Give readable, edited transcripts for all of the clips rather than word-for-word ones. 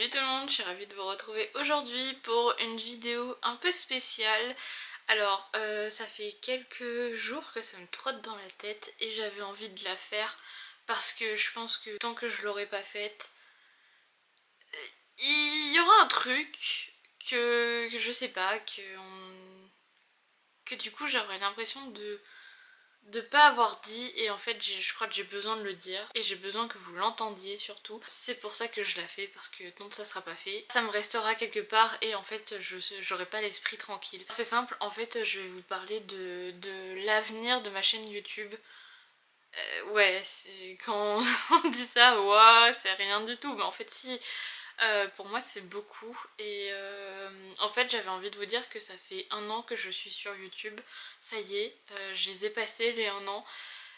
Salut tout le monde, je suis ravie de vous retrouver aujourd'hui pour une vidéo un peu spéciale. Alors, ça fait quelques jours que ça me trotte dans la tête et j'avais envie de la faire parce que je pense que tant que je l'aurais pas faite, il y aura un truc que je sais pas, que du coup j'aurais l'impression de pas avoir dit, et en fait je crois que j'ai besoin de le dire et j'ai besoin que vous l'entendiez surtout. C'est pour ça que je la fais, parce que tant que ça sera pas fait, ça me restera quelque part et en fait j'aurai pas l'esprit tranquille. C'est simple, en fait je vais vous parler de l'avenir de ma chaîne YouTube. Ouais, quand on dit ça, ouais, c'est rien du tout, mais en fait si, pour moi c'est beaucoup. Et en fait j'avais envie de vous dire que ça fait 1 an que je suis sur YouTube. Ça y est, je les ai passés les 1 an.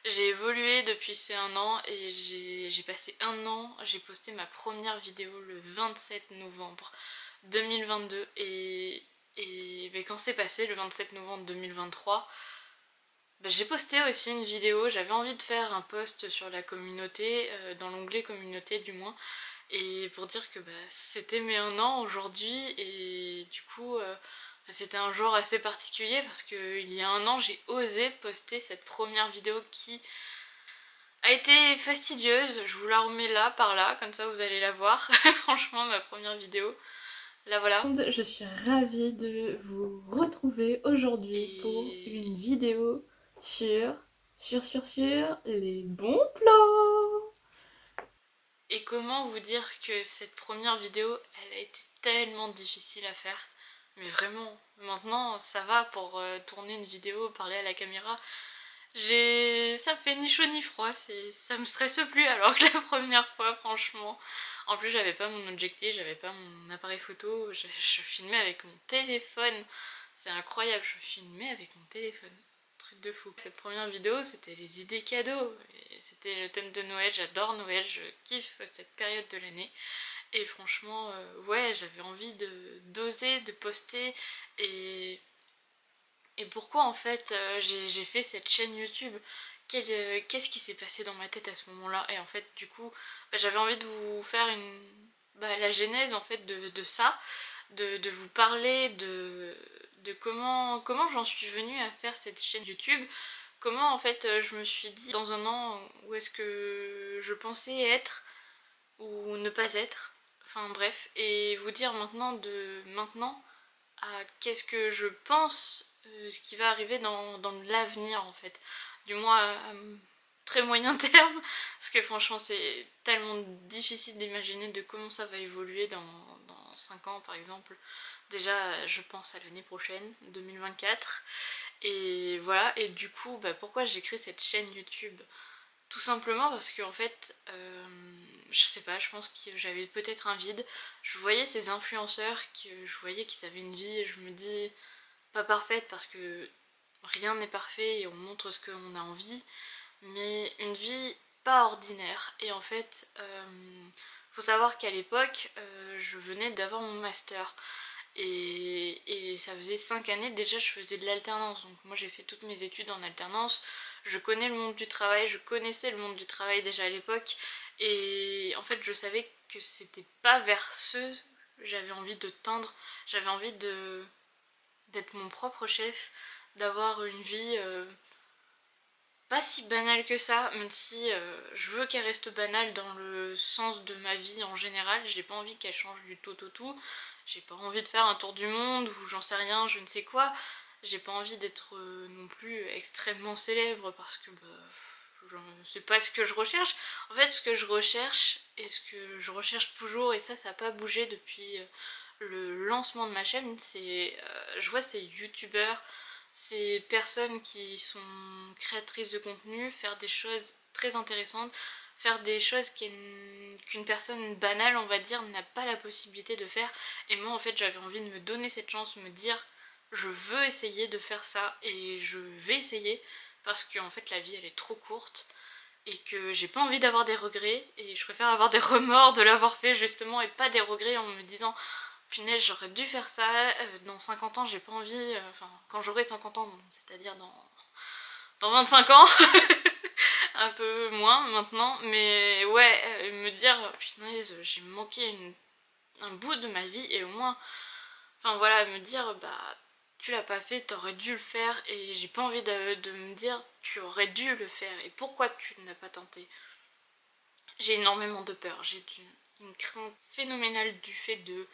J'ai évolué depuis ces 1 an et j'ai passé 1 an. J'ai posté ma première vidéo le 27 novembre 2022 et ben, quand c'est passé le 27 novembre 2023, ben, j'ai posté aussi une vidéo. J'avais envie de faire un post sur la communauté, dans l'onglet communauté du moins, et pour dire que bah, c'était mes 1 an aujourd'hui. Et du coup c'était un jour assez particulier parce qu'il y a 1 an j'ai osé poster cette première vidéo qui a été fastidieuse. Je vous la remets là, par là, comme ça vous allez la voir. Franchement, ma première vidéo, là voilà. Je suis ravie de vous retrouver aujourd'hui pour une vidéo sur les bons plans. Et comment vous dire que cette première vidéo, elle a été tellement difficile à faire. Mais vraiment, maintenant ça va pour tourner une vidéo, parler à la caméra. Ça me fait ni chaud ni froid, ça me stresse plus alors que la première fois, franchement. En plus j'avais pas mon objectif, j'avais pas mon appareil photo, je filmais avec mon téléphone. C'est incroyable, je filmais avec mon téléphone. Truc de fou. Cette première vidéo, c'était les idées cadeaux. C'était le thème de Noël, j'adore Noël, je kiffe cette période de l'année. Et franchement, ouais, j'avais envie d'oser, de poster. Et pourquoi en fait j'ai fait cette chaîne YouTube? Qu'est-ce qui s'est passé dans ma tête à ce moment-là? Et en fait, du coup, bah, j'avais envie de vous faire la genèse en fait de ça, de vous parler de comment j'en suis venue à faire cette chaîne YouTube. Comment en fait je me suis dit dans 1 an où est-ce que je pensais être ou ne pas être. Enfin bref, et vous dire maintenant à qu'est-ce que je pense, ce qui va arriver dans l'avenir en fait. Du moins à très moyen terme, parce que franchement c'est tellement difficile d'imaginer de comment ça va évoluer dans 5 ans par exemple. Déjà je pense à l'année prochaine, 2024. Et voilà, et du coup bah, pourquoi j'ai créé cette chaîne YouTube? Tout simplement parce que en fait, je sais pas, je pense que j'avais peut-être un vide. Je voyais ces influenceurs, je voyais qu'ils avaient une vie, et je me dis, pas parfaite parce que rien n'est parfait et on montre ce qu'on a envie, mais une vie pas ordinaire. Et en fait, faut savoir qu'à l'époque, je venais d'avoir mon master. Et ça faisait 5 années déjà je faisais de l'alternance, donc moi j'ai fait toutes mes études en alternance, je connais le monde du travail, je connaissais le monde du travail déjà à l'époque, et en fait je savais que c'était pas vers ce j'avais envie de tendre, j'avais envie d'être mon propre chef, d'avoir une vie pas si banale que ça, même si je veux qu'elle reste banale dans le sens de ma vie en général. J'ai pas envie qu'elle change du tout au tout. J'ai pas envie de faire un tour du monde ou j'en sais rien, je ne sais quoi. J'ai pas envie d'être non plus extrêmement célèbre parce que bah, c'est pas ce que je recherche. En fait, ce que je recherche et ce que je recherche toujours, et ça n'a pas bougé depuis le lancement de ma chaîne, c'est je vois ces youtubeurs, ces personnes qui sont créatrices de contenu faire des choses très intéressantes, faire des choses qu'une personne banale on va dire n'a pas la possibilité de faire. Et moi en fait j'avais envie de me donner cette chance, me dire je veux essayer de faire ça et je vais essayer, parce qu'en fait la vie elle est trop courte et que j'ai pas envie d'avoir des regrets, et je préfère avoir des remords de l'avoir fait justement et pas des regrets en me disant punaise j'aurais dû faire ça, dans 50 ans j'ai pas envie, enfin quand j'aurai 50 ans, c'est-à-dire dans 25 ans, un peu moins maintenant, mais ouais, me dire punaise j'ai manqué un bout de ma vie et au moins, enfin voilà, me dire bah tu l'as pas fait, t'aurais dû le faire, et j'ai pas envie de me dire tu aurais dû le faire et pourquoi tu n'as pas tenté. J'ai énormément de peur, j'ai une crainte phénoménale du fait de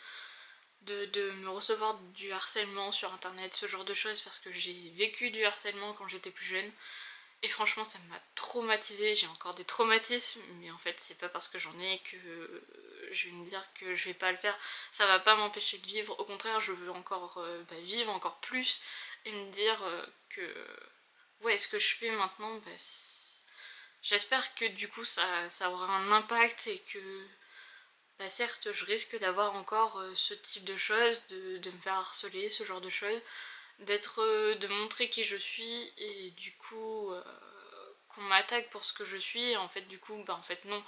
me recevoir du harcèlement sur internet, ce genre de choses, parce que j'ai vécu du harcèlement quand j'étais plus jeune. Et franchement ça m'a traumatisée, j'ai encore des traumatismes, mais en fait c'est pas parce que j'en ai que je vais me dire que je vais pas le faire. Ça va pas m'empêcher de vivre, au contraire je veux encore vivre encore plus et me dire que ouais, ce que je fais maintenant, j'espère que du coup ça aura un impact et que certes je risque d'avoir encore ce type de choses, de me faire harceler, ce genre de choses, de montrer qui je suis et du coup qu'on m'attaque pour ce que je suis, et en fait du coup en fait non,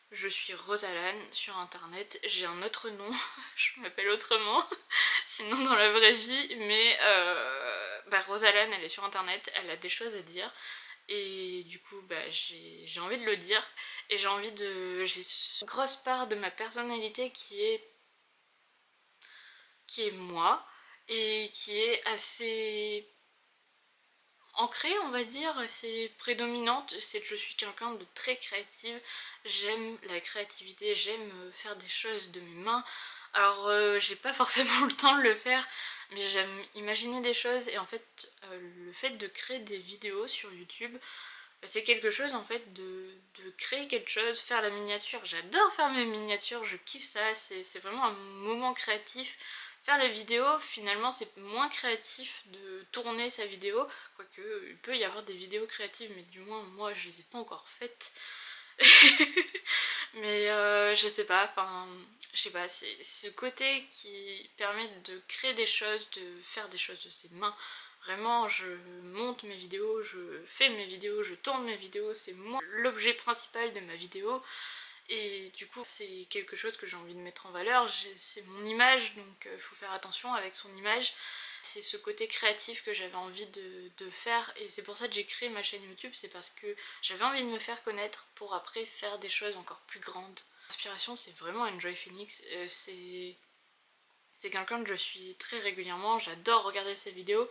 je suis Rosalane sur internet, j'ai un autre nom, je m'appelle autrement sinon dans la vraie vie, mais Rosalane elle est sur internet, elle a des choses à dire et du coup j'ai envie de le dire, et j'ai une grosse part de ma personnalité qui est moi et qui est assez ancrée, on va dire, assez prédominante. C'est que je suis quelqu'un de très créative, j'aime la créativité, j'aime faire des choses de mes mains. Alors j'ai pas forcément le temps de le faire, mais j'aime imaginer des choses, et en fait le fait de créer des vidéos sur YouTube, c'est quelque chose en fait de créer quelque chose, faire la miniature. J'adore faire mes miniatures, je kiffe ça, c'est vraiment un moment créatif. Faire les vidéos, finalement c'est moins créatif de tourner sa vidéo, quoique il peut y avoir des vidéos créatives, mais du moins moi je les ai pas encore faites. Mais je sais pas, c'est ce côté qui permet de créer des choses, de faire des choses de ses mains. Vraiment, je monte mes vidéos, je fais mes vidéos, je tourne mes vidéos, c'est moi l'objet principal de ma vidéo. Et du coup, c'est quelque chose que j'ai envie de mettre en valeur, c'est mon image, donc il faut faire attention avec son image. C'est ce côté créatif que j'avais envie de faire, et c'est pour ça que j'ai créé ma chaîne YouTube, c'est parce que j'avais envie de me faire connaître pour après faire des choses encore plus grandes. L'inspiration, c'est vraiment Enjoy Phoenix, c'est quelqu'un que je suis très régulièrement, j'adore regarder ses vidéos,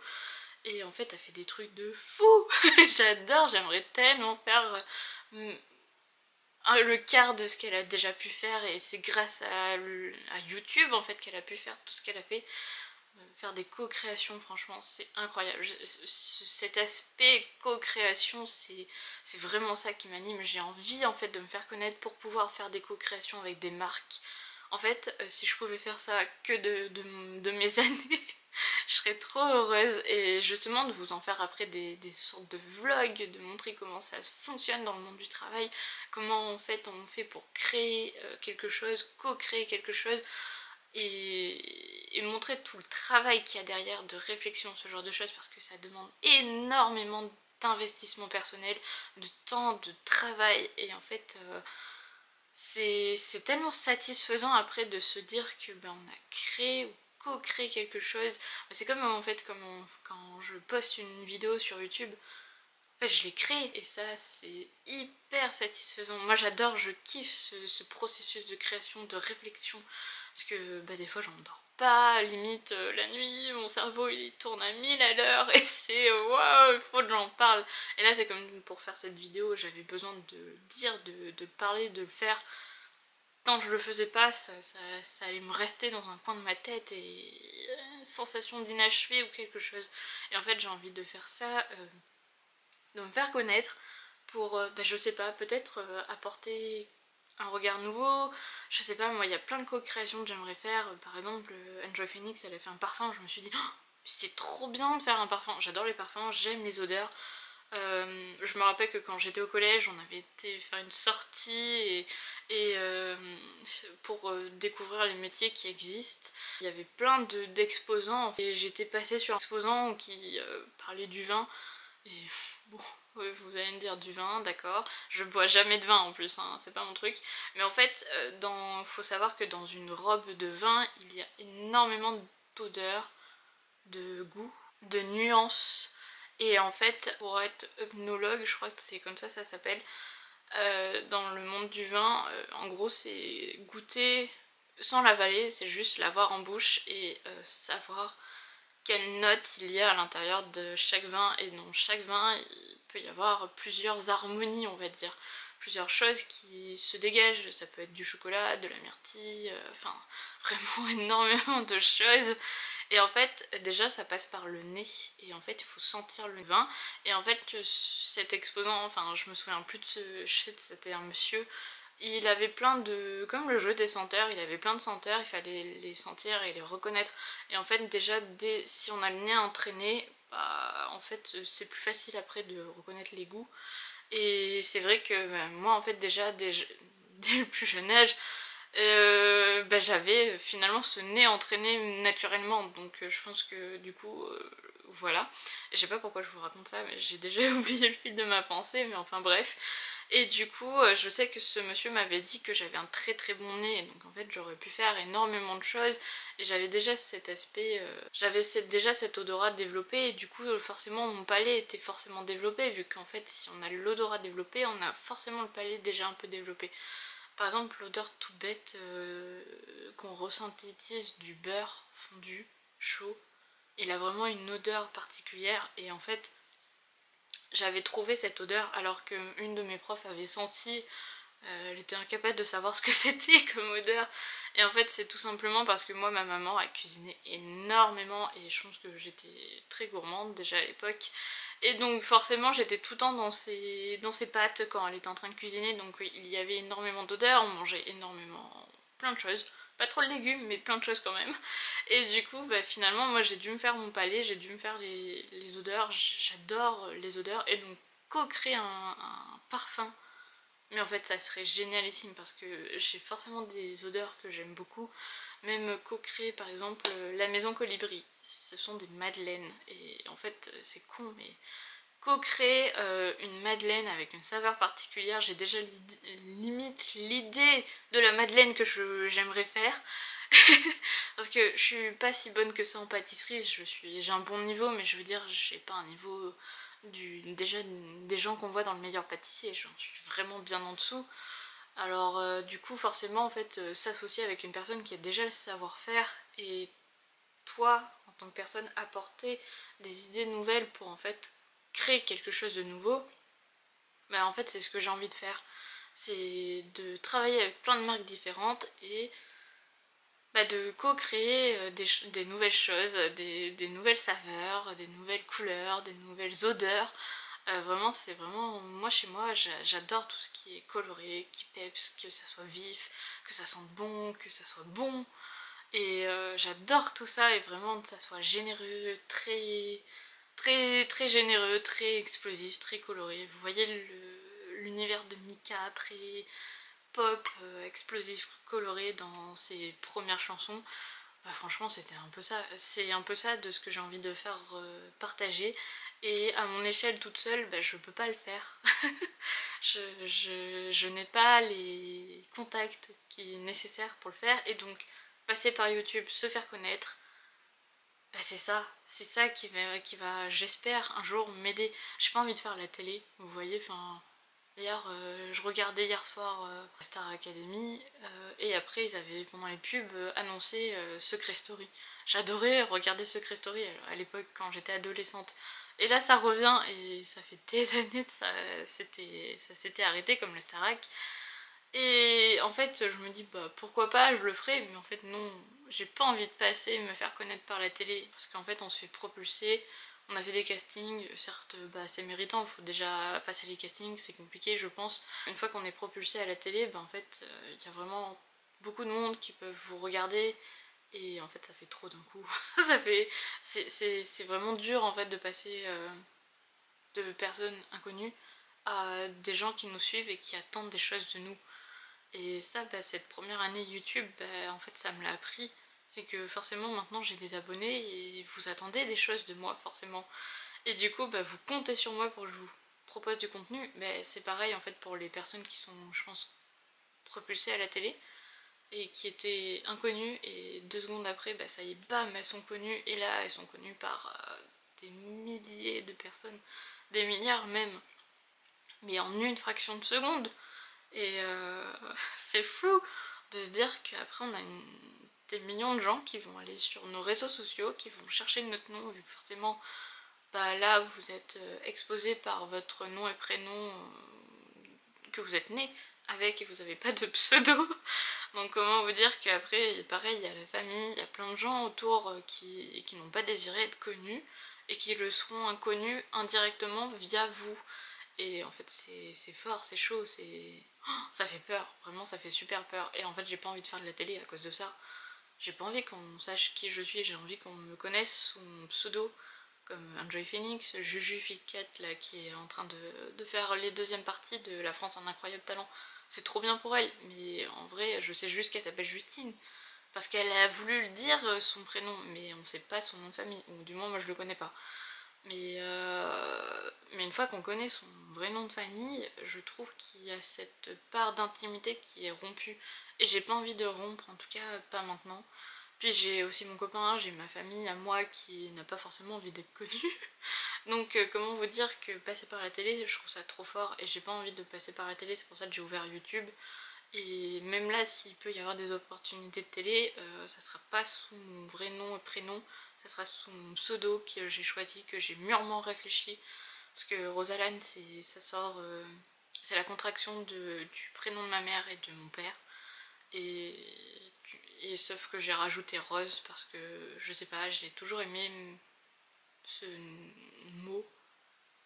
et en fait elle fait des trucs de fou. J'adore, j'aimerais tellement faire le quart de ce qu'elle a déjà pu faire, et c'est grâce à YouTube en fait qu'elle a pu faire tout ce qu'elle a fait. Faire des co-créations, franchement c'est incroyable. Cet aspect co-création, c'est vraiment ça qui m'anime. J'ai envie en fait de me faire connaître pour pouvoir faire des co-créations avec des marques. En fait si je pouvais faire ça que de mes années, je serais trop heureuse, et justement de vous en faire après des sortes de vlogs, de montrer comment ça fonctionne dans le monde du travail, comment en fait on fait pour créer quelque chose, co-créer quelque chose, et montrer tout le travail qu'il y a derrière, de réflexion, ce genre de choses, parce que ça demande énormément d'investissement personnel, de temps, de travail, et en fait c'est tellement satisfaisant après de se dire que on a créé ou co-créé quelque chose. C'est comme en fait quand je poste une vidéo sur YouTube, en fait je l'ai créée, et ça c'est hyper satisfaisant. Moi j'adore, je kiffe ce processus de création, de réflexion, parce que des fois j'en dors pas, limite la nuit mon cerveau il tourne à 1000 à l'heure, et c'est waouh, il faut que j'en parle. Et là c'est comme pour faire cette vidéo, j'avais besoin de dire, de parler, de le faire. Tant que je le faisais pas, ça allait me rester dans un coin de ma tête, et une sensation d'inachevé ou quelque chose. Et en fait j'ai envie de faire ça, de me faire connaître pour, je sais pas, peut-être apporter un regard nouveau. Je sais pas, moi il y a plein de co-créations que j'aimerais faire. Par exemple Enjoy Phoenix elle a fait un parfum, je me suis dit oh, c'est trop bien de faire un parfum. J'adore les parfums, j'aime les odeurs. Je me rappelle que quand j'étais au collège on avait été faire une sortie et pour découvrir les métiers qui existent. Il y avait plein d'exposants, et j'étais passée sur un exposant qui parlait du vin, et bon, ouais, vous allez me dire du vin, d'accord, je bois jamais de vin en plus, hein, c'est pas mon truc, mais en fait faut savoir que dans une robe de vin il y a énormément d'odeurs, de goûts, de nuances. Et en fait, pour être œnologue, je crois que c'est comme ça s'appelle, dans le monde du vin, en gros c'est goûter sans l'avaler, c'est juste l'avoir en bouche et savoir quelle note il y a à l'intérieur de chaque vin. Et dans chaque vin, il peut y avoir plusieurs harmonies, on va dire. Plusieurs choses qui se dégagent. Ça peut être du chocolat, de la myrtille, enfin vraiment énormément de choses. Et en fait, déjà ça passe par le nez. Et en fait, il faut sentir le vin. Et en fait, cet exposant, enfin je me souviens plus de ce shit, c'était un monsieur. Il avait plein de... Comme le jeu des senteurs, il avait plein de senteurs, il fallait les sentir et les reconnaître. Et en fait déjà, si on a le nez entraîné, bah, en fait c'est plus facile après de reconnaître les goûts. Et c'est vrai que bah, moi en fait déjà, dès le plus jeune âge, bah, j'avais finalement ce nez entraîné naturellement. Donc je pense que du coup, voilà. Je sais pas pourquoi je vous raconte ça, mais j'ai déjà oublié le fil de ma pensée, mais enfin bref. Et du coup, je sais que ce monsieur m'avait dit que j'avais un très très bon nez, donc en fait j'aurais pu faire énormément de choses, et j'avais déjà cet aspect, j'avais déjà cet odorat développé, et du coup forcément mon palais était forcément développé, vu qu'en fait si on a l'odorat développé, on a forcément le palais déjà un peu développé. Par exemple, l'odeur tout bête qu'on resynthétise du beurre fondu, chaud, il a vraiment une odeur particulière, et en fait j'avais trouvé cette odeur alors qu'une de mes profs avait senti, elle était incapable de savoir ce que c'était comme odeur. Et en fait c'est tout simplement parce que moi ma maman a cuisiné énormément et je pense que j'étais très gourmande déjà à l'époque. Et donc forcément j'étais tout le temps dans ses pâtes quand elle était en train de cuisiner, donc oui, il y avait énormément d'odeur, on mangeait énormément plein de choses. Pas trop de légumes, mais plein de choses quand même. Et du coup, bah, finalement, moi j'ai dû me faire mon palais, j'ai dû me faire les odeurs. J'adore les odeurs. Et donc, co-créer un parfum. Mais en fait, ça serait génialissime parce que j'ai forcément des odeurs que j'aime beaucoup. Même co-créer, par exemple, la maison colibri. Ce sont des madeleines. Et en fait, c'est con, mais co-créer une madeleine avec une saveur particulière, j'ai déjà limite l'idée de la madeleine que j'aimerais faire. Parce que je suis pas si bonne que ça en pâtisserie, j'ai un bon niveau, mais je veux dire, j'ai pas un niveau déjà des gens qu'on voit dans le meilleur pâtissier, j'en suis vraiment bien en dessous. Alors du coup forcément en fait s'associer avec une personne qui a déjà le savoir-faire et toi en tant que personne apporter des idées nouvelles pour en fait créer quelque chose de nouveau, bah en fait c'est ce que j'ai envie de faire. C'est de travailler avec plein de marques différentes et bah, de co-créer des nouvelles choses, des nouvelles saveurs, des nouvelles couleurs, des nouvelles odeurs. Vraiment, c'est vraiment... Moi, chez moi, j'adore tout ce qui est coloré, qui peps, que ça soit vif, que ça sente bon, que ça soit bon. Et j'adore tout ça et vraiment que ça soit généreux, très généreux, très explosif, très coloré. Vous voyez l'univers de Mika, très pop, explosif, coloré dans ses premières chansons. Bah, franchement c'était un peu ça, c'est un peu ça de ce que j'ai envie de faire partager, et à mon échelle toute seule bah, je peux pas le faire. je n'ai pas les contacts nécessaires pour le faire, et donc passer par YouTube, se faire connaître, bah, c'est ça qui va j'espère un jour m'aider. J'ai pas envie de faire la télé, vous voyez, enfin hier, je regardais hier soir Star Academy et après ils avaient pendant les pubs annoncé Secret Story. J'adorais regarder Secret Story à l'époque quand j'étais adolescente. Et là ça revient et ça fait des années que ça s'était arrêté comme le Starac. Et en fait je me dis bah pourquoi pas, je le ferai, mais en fait non, j'ai pas envie de passer et me faire connaître par la télé parce qu'en fait on se fait propulser. On a fait des castings, certes bah, c'est méritant, il faut déjà passer les castings, c'est compliqué je pense. Une fois qu'on est propulsé à la télé, bah, en fait il y a vraiment beaucoup de monde qui peuvent vous regarder et en fait ça fait trop d'un coup. Ça fait, c'est vraiment dur en fait de passer de personnes inconnues à des gens qui nous suivent et qui attendent des choses de nous. Et ça, bah, cette première année YouTube, bah, en fait ça me l'a appris. C'est que forcément maintenant j'ai des abonnés et vous attendez des choses de moi forcément. Et du coup bah, vous comptez sur moi pour que je vous propose du contenu. Mais c'est pareil en fait pour les personnes qui sont je pense propulsées à la télé et qui étaient inconnues, et 2 secondes après bah, ça y est bam elles sont connues, et là elles sont connues par des milliers de personnes, des milliards même, mais en une fraction de seconde. Et c'est fou. de se dire qu'après on a des millions de gens qui vont aller sur nos réseaux sociaux, qui vont chercher notre nom, vu que forcément bah là vous êtes exposé par votre nom et prénom que vous êtes né avec et vous n'avez pas de pseudo. Donc comment vous dire qu'après, pareil, il y a la famille, il y a plein de gens autour qui n'ont pas désiré être connus et qui le seront inconnus indirectement via vous. Et en fait c'est fort, c'est chaud, ça fait peur, vraiment ça fait super peur. Et en fait j'ai pas envie de faire de la télé à cause de ça. J'ai pas envie qu'on sache qui je suis, j'ai envie qu'on me connaisse sous mon pseudo, comme Enjoy Phoenix, Juju Fitcat là qui est en train de faire les deuxièmes parties de La France a un incroyable talent. C'est trop bien pour elle, mais en vrai je sais juste qu'elle s'appelle Justine. Parce qu'elle a voulu le dire son prénom, mais on sait pas son nom de famille, ou du moins moi je le connais pas. Mais une fois qu'on connaît son vrai nom de famille, je trouve qu'il y a cette part d'intimité qui est rompue. Et j'ai pas envie de rompre, en tout cas pas maintenant. Puis j'ai aussi mon copain, j'ai ma famille à moi qui n'a pas forcément envie d'être connue. Donc comment vous dire que passer par la télé, je trouve ça trop fort et j'ai pas envie de passer par la télé, c'est pour ça que j'ai ouvert YouTube. Et même là, s'il peut y avoir des opportunités de télé, ça sera pas sous mon vrai nom et prénom, ça sera sous mon pseudo que j'ai choisi, que j'ai mûrement réfléchi. Parce que Rosaline, ça sort, c'est la contraction du prénom de ma mère et de mon père. Et, sauf que j'ai rajouté Rose parce que je sais pas, j'ai toujours aimé ce mot.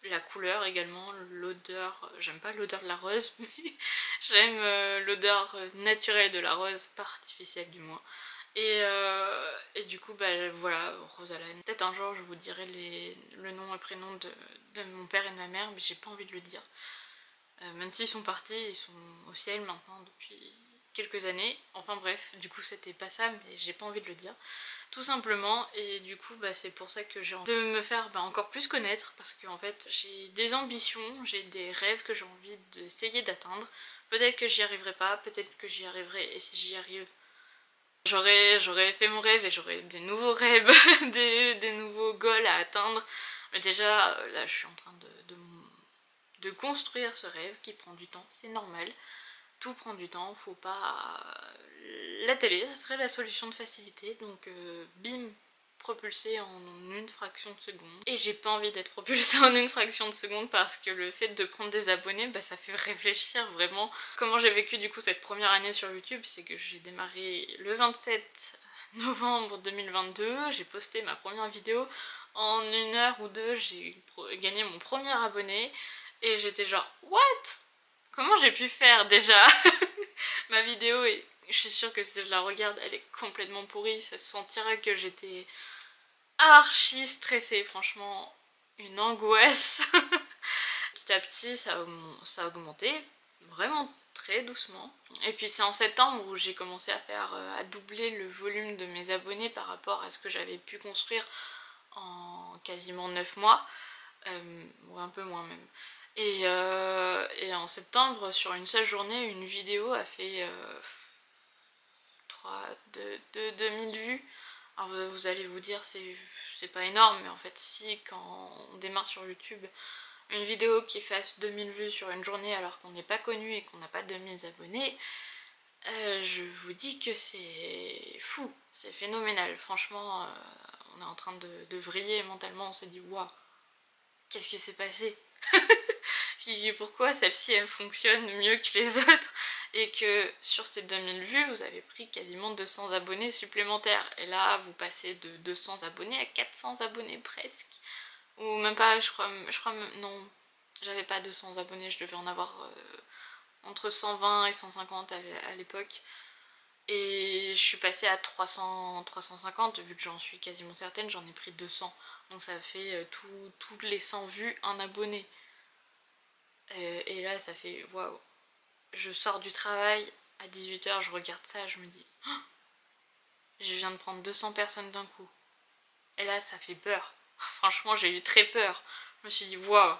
La couleur également, l'odeur, j'aime pas l'odeur de la rose, mais j'aime l'odeur naturelle de la rose, pas artificielle du moins. Et du coup, bah voilà, Rosaline. Peut-être un jour je vous dirai le nom et prénom de mon père et de ma mère, mais j'ai pas envie de le dire. Même s'ils sont partis, ils sont au ciel maintenant depuis quelques années. Enfin bref, du coup c'était pas ça, mais j'ai pas envie de le dire. Tout simplement, et du coup bah, c'est pour ça que j'ai envie de me faire encore plus connaître, parce qu'en fait j'ai des ambitions, j'ai des rêves que j'ai envie d'essayer d'atteindre. Peut-être que j'y arriverai pas, peut-être que j'y arriverai, et si j'y arrive, j'aurais fait mon rêve et j'aurais des nouveaux rêves, des nouveaux goals à atteindre. Mais déjà là je suis en train de construire ce rêve qui prend du temps, c'est normal. Tout prend du temps, faut pas... La télé, ça serait la solution de facilité, donc bim, propulsé en une fraction de seconde. Et j'ai pas envie d'être propulsée en une fraction de seconde parce que le fait de prendre des abonnés, bah, ça fait réfléchir vraiment. Comment j'ai vécu du coup cette première année sur YouTube, c'est que j'ai démarré le 27 novembre 2022, j'ai posté ma première vidéo, en 1 heure ou 2 j'ai gagné mon premier abonné et j'étais genre what? Comment j'ai pu faire déjà? Ma vidéo est... Je suis sûre que si je la regarde, elle est complètement pourrie. Ça se sentirait que j'étais archi stressée, franchement. Une angoisse. Petit à petit, ça a augmenté. Vraiment très doucement. Et puis c'est en septembre où j'ai commencé à doubler le volume de mes abonnés par rapport à ce que j'avais pu construire en quasiment 9 mois. Ou un peu moins même. Et en septembre, sur une seule journée, une vidéo a fait 2000 vues. Alors vous allez vous dire c'est pas énorme, mais en fait si, quand on démarre sur YouTube, une vidéo qui fasse 2000 vues sur une journée alors qu'on n'est pas connu et qu'on n'a pas 2000 abonnés, je vous dis que c'est fou, c'est phénoménal. Franchement, on est en train de vriller mentalement, on s'est dit waouh, qu'est-ce qui s'est passé? Pourquoi celle-ci elle fonctionne mieux que les autres et que sur ces 2000 vues vous avez pris quasiment 200 abonnés supplémentaires et là vous passez de 200 abonnés à 400 abonnés presque, ou même pas, je crois non, j'avais pas 200 abonnés, je devais en avoir entre 120 et 150 à l'époque, et je suis passée à 350, vu que j'en suis quasiment certaine, j'en ai pris 200, donc ça fait toutes les 100 vues un abonné. Et là ça fait waouh, je sors du travail à 18 h, je regarde ça, je me dis oh, je viens de prendre 200 personnes d'un coup. Et là ça fait peur, franchement j'ai eu très peur, je me suis dit waouh.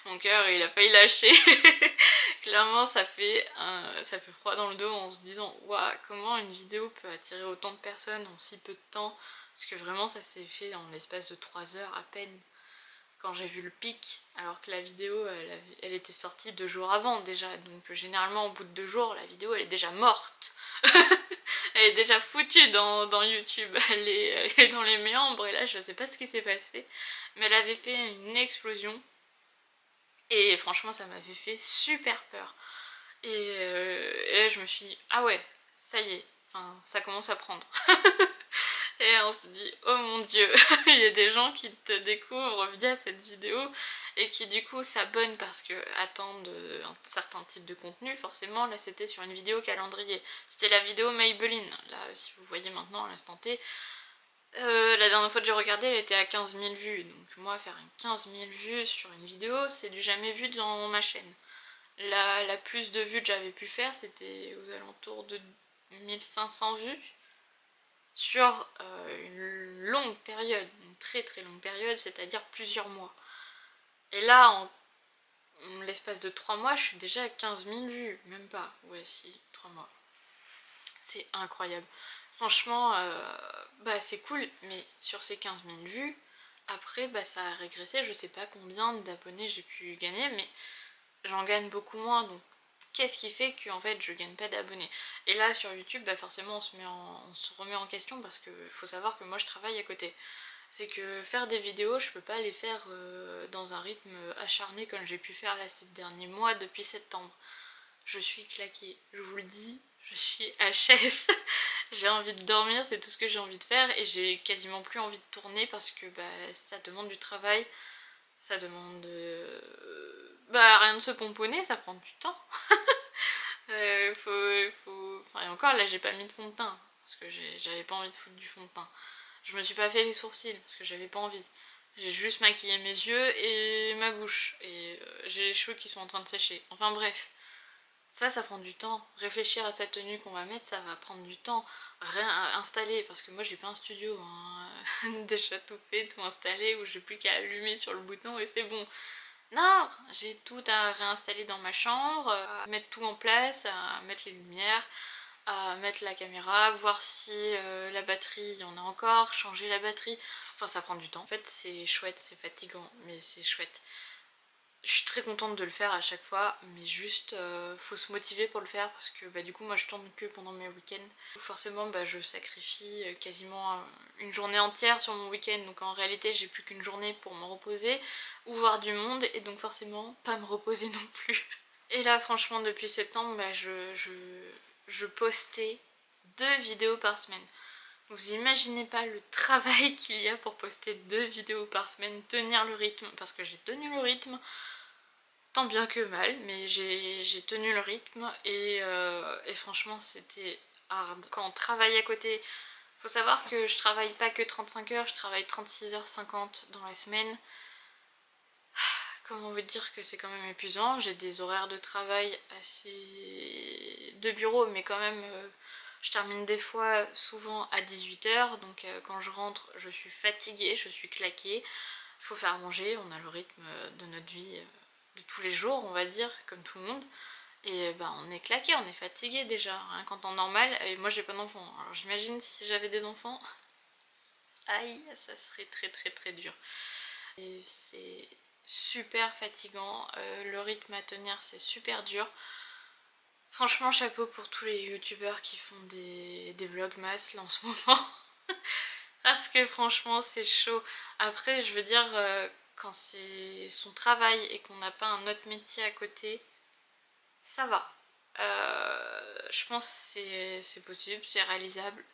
Mon cœur il a failli lâcher. Clairement ça fait froid dans le dos en se disant waouh, comment une vidéo peut attirer autant de personnes en si peu de temps, parce que vraiment ça s'est fait en l'espace de 3 heures à peine. quand j'ai vu le pic, alors que la vidéo elle était sortie 2 jours avant déjà, donc généralement au bout de 2 jours la vidéo elle est déjà morte. Elle est déjà foutue dans YouTube, elle est dans les méandres et là je sais pas ce qui s'est passé, mais elle avait fait une explosion et franchement ça m'avait fait super peur. Et là je me suis dit ah ouais ça y est, enfin ça commence à prendre. Et on se dit oh mon dieu, il y a des gens qui te découvrent via cette vidéo et qui du coup s'abonnent parce que attendent un certain type de contenu. Forcément là c'était sur une vidéo calendrier, c'était la vidéo Maybelline. Là si vous voyez maintenant à l'instant T, la dernière fois que j'ai regardé elle était à 15 000 vues, donc moi faire une 15 000 vues sur une vidéo c'est du jamais vu dans ma chaîne. La plus de vues que j'avais pu faire c'était aux alentours de 1500 vues sur une longue période, une très très longue période, c'est-à-dire plusieurs mois. Et là, en l'espace de 3 mois, je suis déjà à 15 000 vues, même pas, ouais si, 3 mois. C'est incroyable. Franchement, bah c'est cool, mais sur ces 15 000 vues, après bah ça a régressé, je sais pas combien d'abonnés j'ai pu gagner, mais j'en gagne beaucoup moins, donc qu'est-ce qui fait que en fait je gagne pas d'abonnés? Et là sur YouTube bah forcément on se remet en question parce que faut savoir que moi je travaille à côté. C'est que faire des vidéos je peux pas les faire dans un rythme acharné comme j'ai pu faire là ces derniers mois depuis septembre. Je suis claquée, je vous le dis, je suis HS. J'ai envie de dormir, c'est tout ce que j'ai envie de faire et j'ai quasiment plus envie de tourner parce que bah, ça demande du travail, ça demande bah rien de se pomponner, ça prend du temps. Enfin, et encore là j'ai pas mis de fond de teint parce que j'avais pas envie de foutre du fond de teint. Je me suis pas fait les sourcils parce que j'avais pas envie. J'ai juste maquillé mes yeux et ma bouche et j'ai les cheveux qui sont en train de sécher. Enfin bref, ça prend du temps. Réfléchir à cette tenue qu'on va mettre, ça va prendre du temps. Installer, parce que moi j'ai pas un studio, hein. Déjà tout fait, tout installé, où j'ai plus qu'à allumer sur le bouton et c'est bon. Non, j'ai tout à réinstaller dans ma chambre, à mettre tout en place, à mettre les lumières, à mettre la caméra, voir si la batterie il y en a encore, changer la batterie. Enfin ça prend du temps. En fait c'est chouette, c'est fatigant, mais c'est chouette. Je suis très contente de le faire à chaque fois, mais juste faut se motiver pour le faire parce que bah, du coup moi je tourne que pendant mes week-ends. Forcément bah, je sacrifie quasiment une journée entière sur mon week-end, donc en réalité j'ai plus qu'une journée pour me reposer ou voir du monde et donc forcément pas me reposer non plus. Et là franchement depuis septembre bah, je postais 2 vidéos par semaine. Vous imaginez pas le travail qu'il y a pour poster 2 vidéos par semaine, tenir le rythme, parce que j'ai tenu le rythme, tant bien que mal, mais j'ai tenu le rythme et franchement c'était hard. Quand on travaille à côté, faut savoir que je travaille pas que 35 heures, je travaille 36h50 dans la semaine. Comment vous dire que c'est quand même épuisant, j'ai des horaires de travail assez de bureau, mais quand même je termine des fois souvent à 18h, donc quand je rentre je suis fatiguée, je suis claquée, il faut faire manger, on a le rythme de notre vie de tous les jours on va dire, comme tout le monde, et bah on est claqué, on est fatigué déjà, hein, quand en normal, et moi j'ai pas d'enfants, alors j'imagine si j'avais des enfants, aïe, ça serait très très très dur. Et c'est super fatigant, le rythme à tenir c'est super dur. Franchement chapeau pour tous les youtubeurs qui font des vlogmas là en ce moment. Parce que franchement c'est chaud. Après je veux dire quand c'est son travail et qu'on n'a pas un autre métier à côté, ça va. Je pense que c'est possible, c'est réalisable.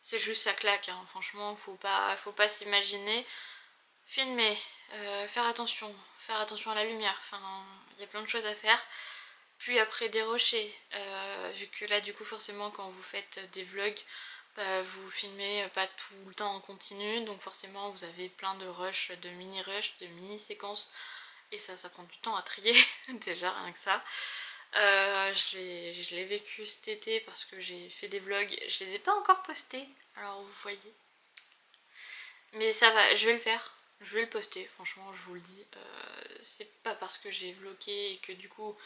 C'est juste ça claque, hein. Franchement faut pas s'imaginer. Filmer, faire attention à la lumière, enfin il y a plein de choses à faire. Puis après dérocher, vu que là du coup forcément quand vous faites des vlogs, bah, vous filmez pas tout le temps en continu, donc forcément vous avez plein de rushs, de mini séquences, et ça prend du temps à trier, déjà rien que ça. Je l'ai vécu cet été parce que j'ai fait des vlogs, je les ai pas encore postés, alors vous voyez. Mais ça va, je vais le faire. Je vais le poster, franchement, je vous le dis. C'est pas parce que j'ai vlogué et que du coup,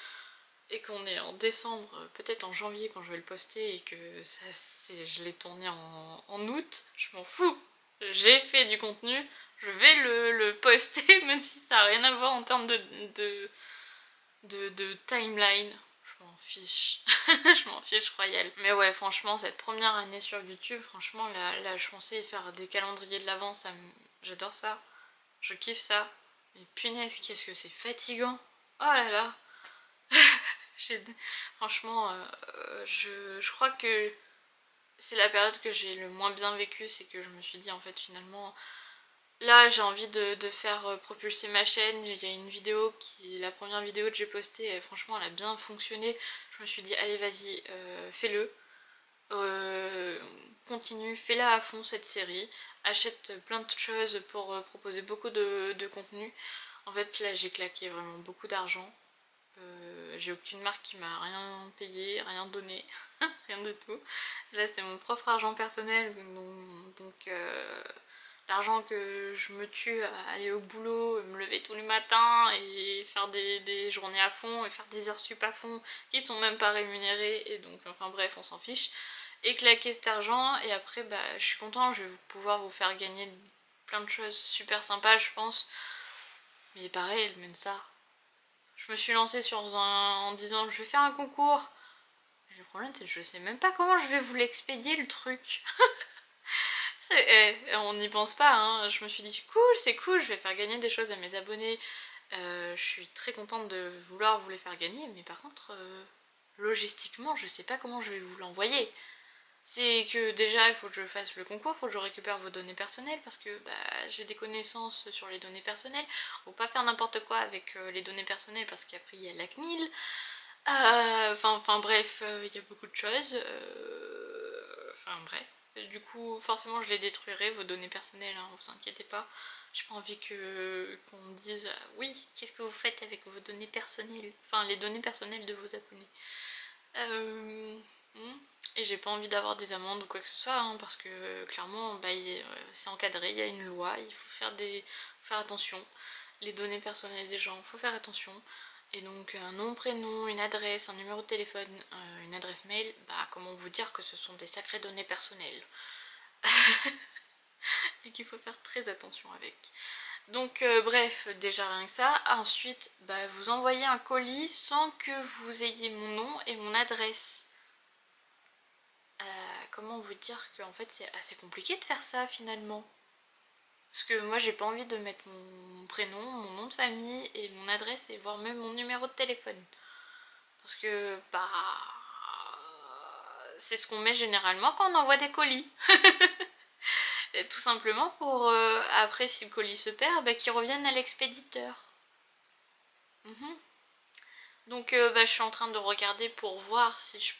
et qu'on est en décembre, peut-être en janvier quand je vais le poster et que je l'ai tourné en août, je m'en fous. J'ai fait du contenu, Je vais le poster même si ça n'a rien à voir en termes de timeline. Je m'en fiche. Je m'en fiche royal. Mais ouais, franchement, cette première année sur YouTube, franchement, là je pensais faire des calendriers de l'avant, j'adore ça. Je kiffe ça. Mais punaise, qu'est-ce que c'est fatigant. Oh là là. Franchement, je crois que c'est la période que j'ai le moins bien vécu, c'est que je me suis dit en fait finalement là j'ai envie de faire propulser ma chaîne. Il y a une vidéo la première vidéo que j'ai postée, franchement elle a bien fonctionné. Je me suis dit allez vas-y, fais-le, continue, fais-la à fond cette série, achète plein de choses pour proposer beaucoup de contenu. En fait là j'ai claqué vraiment beaucoup d'argent. J'ai aucune marque qui m'a rien payé, rien donné, rien du tout. Là c'est mon propre argent personnel, donc l'argent que je me tue à aller au boulot, me lever tous les matins et faire des journées à fond et faire des heures sup à fond qui sont même pas rémunérées, et donc enfin bref on s'en fiche. Et claquer cet argent, et après bah je suis contente, je vais pouvoir vous faire gagner plein de choses super sympas je pense. Mais pareil, même ça. Je me suis lancée en disant je vais faire un concours. Mais le problème c'est que je sais même pas comment je vais vous l'expédier le truc. On n'y pense pas, hein. Je me suis dit cool, c'est cool, je vais faire gagner des choses à mes abonnés. Je suis très contente de vouloir vous les faire gagner, mais par contre, logistiquement, je sais pas comment je vais vous l'envoyer. C'est que déjà, il faut que je fasse le concours, il faut que je récupère vos données personnelles, parce que bah, j'ai des connaissances sur les données personnelles. Faut pas faire n'importe quoi avec les données personnelles, parce qu'après il y a la CNIL. Enfin bref, il y a beaucoup de choses. Enfin bref. Du coup, forcément, je les détruirai, vos données personnelles, hein, vous inquiétez pas. J'ai pas envie qu'on me dise oui, qu'est-ce que vous faites avec vos données personnelles, enfin les données personnelles de vos abonnés. Et j'ai pas envie d'avoir des amendes ou quoi que ce soit, hein, parce que clairement bah, c'est encadré, il y a une loi, il faut faire attention. Les données personnelles des gens, il faut faire attention. Et donc un nom, prénom, une adresse, un numéro de téléphone, une adresse mail, bah comment vous dire que ce sont des sacrées données personnelles. Et qu'il faut faire très attention avec. Donc bref, déjà rien que ça. Ensuite, bah, vous envoyez un colis sans que vous ayez mon nom et mon adresse. Comment vous dire que en fait c'est assez compliqué de faire ça finalement. Parce que moi j'ai pas envie de mettre mon prénom, mon nom de famille et mon adresse et voire même mon numéro de téléphone. Parce que bah c'est ce qu'on met généralement quand on envoie des colis. Et tout simplement pour après si le colis se perd, bah, qu'il revienne à l'expéditeur. Donc bah, je suis en train de regarder pour voir si je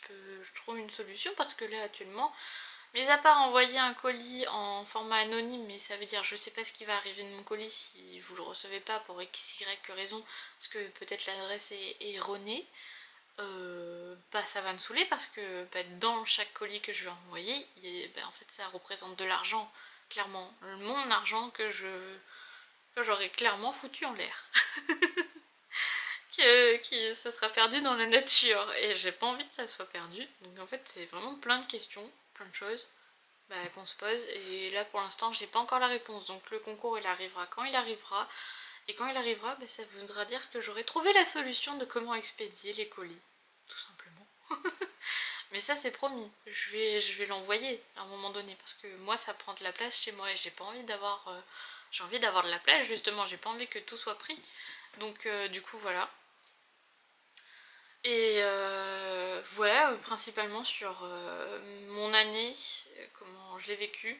trouve une solution, parce que là actuellement, mis à part envoyer un colis en format anonyme, mais ça veut dire je sais pas ce qui va arriver de mon colis si vous le recevez pas pour x, y raison, parce que peut-être l'adresse est erronée, bah ça va me saouler, parce que bah, dans chaque colis que je vais envoyer, bah, en fait ça représente de l'argent, clairement, mon argent que j'aurais clairement foutu en l'air. Ça sera perdu dans la nature, et j'ai pas envie que ça soit perdu. Donc en fait c'est vraiment plein de questions, plein de choses bah, qu'on se pose, et là pour l'instant j'ai pas encore la réponse. Donc le concours il arrivera quand il arrivera, et quand il arrivera bah, ça voudra dire que j'aurai trouvé la solution de comment expédier les colis, tout simplement. Mais ça c'est promis, je vais l'envoyer à un moment donné, parce que moi ça prend de la place chez moi et j'ai pas envie d'avoir j'ai envie d'avoir de la place justement, j'ai pas envie que tout soit pris. Donc du coup voilà. Et voilà, principalement sur mon année, comment je l'ai vécue.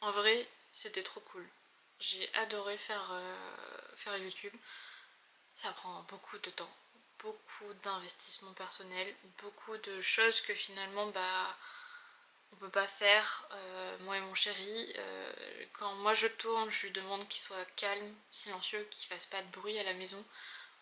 En vrai, c'était trop cool. J'ai adoré faire YouTube. Ça prend beaucoup de temps, beaucoup d'investissement personnel, beaucoup de choses que finalement, bah, on peut pas faire. Moi et mon chéri, quand moi je tourne, je lui demande qu'il soit calme, silencieux, qu'il fasse pas de bruit à la maison.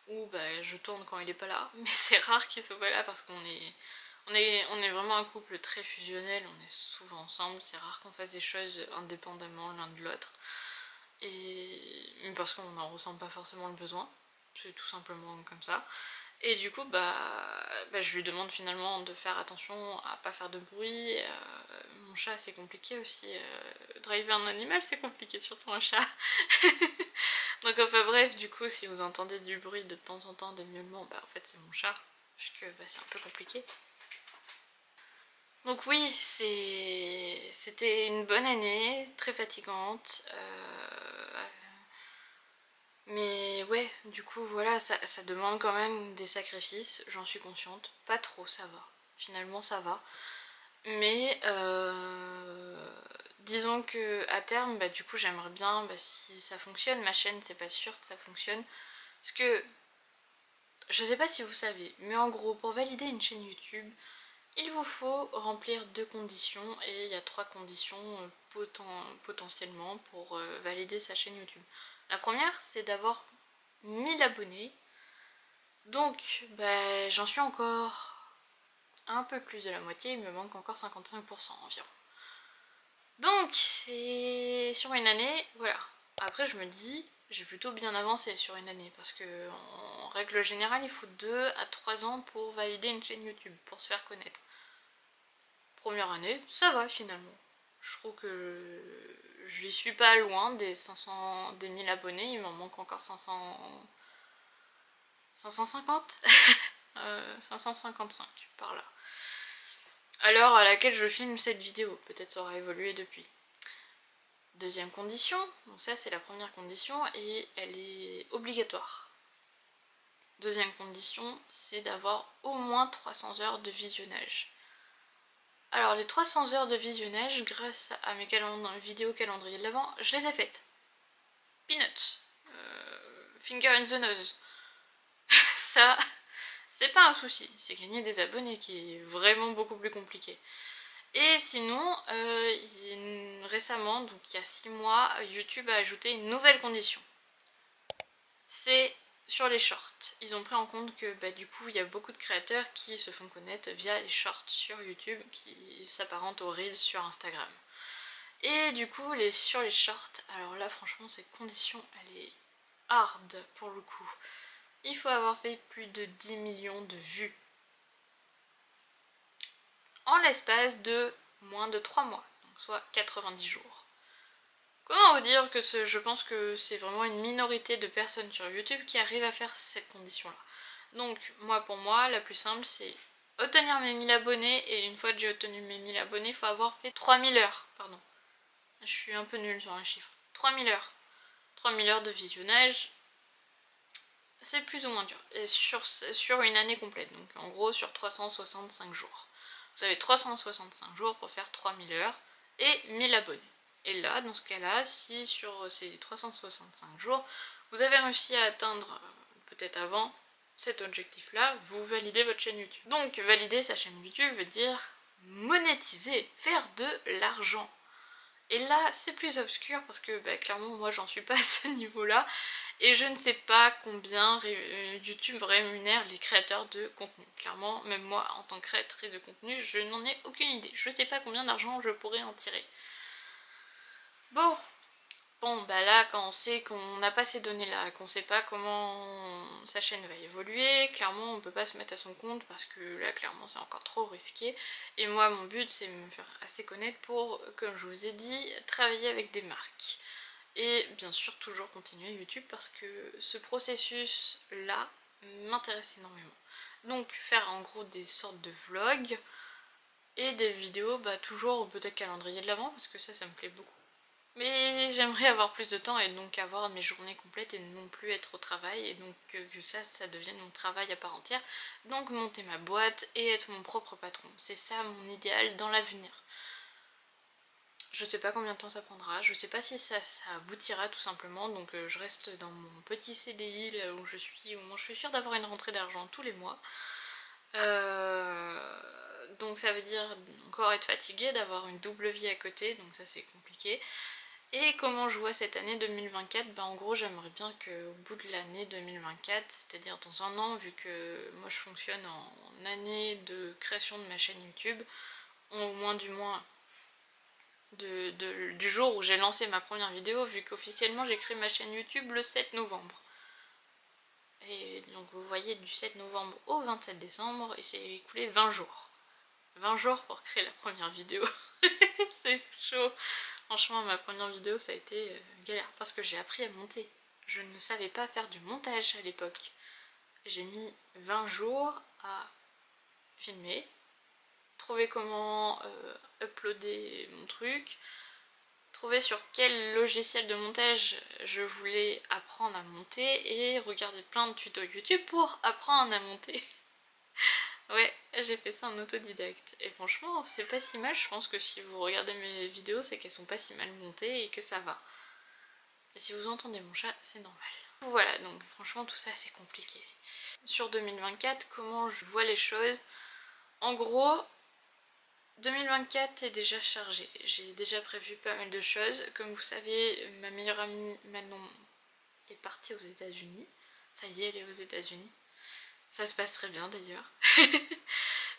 Ou bah, je tourne quand il est pas là, mais c'est rare qu'il soit pas là, parce qu'on est vraiment un couple très fusionnel, on est souvent ensemble, c'est rare qu'on fasse des choses indépendamment l'un de l'autre, et parce qu'on n'en ressent pas forcément le besoin, c'est tout simplement comme ça. Et du coup je lui demande finalement de faire attention à pas faire de bruit. Mon chat c'est compliqué aussi, driver un animal c'est compliqué, surtout un chat. Donc enfin bref, du coup si vous entendez du bruit de temps en temps, des miaulements, en fait c'est mon chat, puisque c'est un peu compliqué. Donc oui, c'était une bonne année, très fatigante. Mais ouais, du coup voilà, ça demande quand même des sacrifices, j'en suis consciente. Pas trop, ça va. Finalement ça va. Mais disons que à terme, du coup j'aimerais bien, si ça fonctionne, ma chaîne c'est pas sûr que ça fonctionne. Parce que, je sais pas si vous savez, mais en gros pour valider une chaîne YouTube, il vous faut remplir 2 conditions et il y a 3 conditions potentiellement pour valider sa chaîne YouTube. La première c'est d'avoir 1000 abonnés, donc j'en suis encore un peu plus de la moitié, il me manque encore 55% environ. Donc c'est sur une année, voilà. Après je me dis, j'ai plutôt bien avancé sur une année, parce que en règle générale il faut 2 à 3 ans pour valider une chaîne YouTube, pour se faire connaître. Première année, ça va finalement. Je trouve que je suis pas loin des 1000 abonnés, il m'en manque encore 550 555 par là. À l'heure à laquelle je filme cette vidéo, peut-être ça aura évolué depuis. Deuxième condition, donc ça c'est la première condition et elle est obligatoire. Deuxième condition, c'est d'avoir au moins 300 heures de visionnage. Alors les 300 heures de visionnage, grâce à mes vidéos calendrier de l'Avent, je les ai faites. Peanuts, finger in the nose. Ça, c'est pas un souci, c'est gagner des abonnés qui est vraiment beaucoup plus compliqué. Et sinon, récemment, donc il y a 6 mois, YouTube a ajouté une nouvelle condition. C'est sur les shorts. Ils ont pris en compte que du coup il y a beaucoup de créateurs qui se font connaître via les shorts sur YouTube, qui s'apparentent aux reels sur Instagram. Et du coup sur les shorts, alors là franchement cette condition elle est hard pour le coup. Il faut avoir fait plus de 10 millions de vues en l'espace de moins de 3 mois, donc soit 90 jours. Comment vous dire que je pense que c'est vraiment une minorité de personnes sur YouTube qui arrivent à faire cette condition-là. Donc pour moi, la plus simple c'est obtenir mes 1000 abonnés, et une fois que j'ai obtenu mes 1000 abonnés, il faut avoir fait 3000 heures, pardon. Je suis un peu nulle sur les chiffres. 3000 heures. 3000 heures de visionnage, c'est plus ou moins dur. Et sur une année complète, donc en gros sur 365 jours. Vous avez 365 jours pour faire 3000 heures et 1000 abonnés. Et là, dans ce cas-là, si sur ces 365 jours, vous avez réussi à atteindre, peut-être avant, cet objectif-là, vous validez votre chaîne YouTube. Donc, valider sa chaîne YouTube veut dire monétiser, faire de l'argent. Et là, c'est plus obscur parce que clairement, moi, j'en suis pas à ce niveau-là. Et je ne sais pas combien YouTube rémunère les créateurs de contenu. Clairement, même moi, en tant que créatrice de contenu, je n'en ai aucune idée. Je ne sais pas combien d'argent je pourrais en tirer. Bon, là, quand on sait qu'on n'a pas ces données-là, qu'on sait pas comment sa chaîne va évoluer, clairement, on peut pas se mettre à son compte parce que là, clairement, c'est encore trop risqué. Et moi, mon but, c'est de me faire assez connaître pour, comme je vous ai dit, travailler avec des marques. Et bien sûr toujours continuer YouTube parce que ce processus là m'intéresse énormément. Donc faire en gros des sortes de vlogs et des vidéos toujours peut-être calendrier de l'Avent parce que ça me plaît beaucoup. Mais j'aimerais avoir plus de temps et donc avoir mes journées complètes et non plus être au travail, et donc que ça devienne mon travail à part entière. Donc monter ma boîte et être mon propre patron. C'est ça mon idéal dans l'avenir. Je sais pas combien de temps ça prendra, je sais pas si ça aboutira tout simplement, donc je reste dans mon petit CDI là où je suis, au moins je suis sûre d'avoir une rentrée d'argent tous les mois. Donc ça veut dire encore être fatiguée, d'avoir une double vie à côté, donc ça c'est compliqué. Et comment je vois cette année 2024, en gros j'aimerais bien qu'au bout de l'année 2024, c'est-à-dire dans un an, vu que moi je fonctionne en année de création de ma chaîne YouTube, au moins du jour où j'ai lancé ma première vidéo, vu qu'officiellement j'ai créé ma chaîne YouTube le 7 novembre. Et donc vous voyez, du 7 novembre au 27 décembre, il s'est écoulé 20 jours. 20 jours pour créer la première vidéo. C'est chaud. Franchement, ma première vidéo, ça a été galère parce que j'ai appris à monter. Je ne savais pas faire du montage à l'époque. J'ai mis 20 jours à filmer, trouver comment uploader mon truc, trouver sur quel logiciel de montage je voulais apprendre à monter et regarder plein de tutos YouTube pour apprendre à monter. Ouais, j'ai fait ça en autodidacte et franchement c'est pas si mal. Je pense que si vous regardez mes vidéos c'est qu'elles sont pas si mal montées et que ça va. Et si vous entendez mon chat, c'est normal. Voilà, donc franchement tout ça c'est compliqué. Sur 2024, comment je vois les choses? En gros, 2024 est déjà chargé. J'ai déjà prévu pas mal de choses. Comme vous savez, ma meilleure amie Manon est partie aux États-Unis. Ça y est, elle est aux États-Unis. Ça se passe très bien d'ailleurs.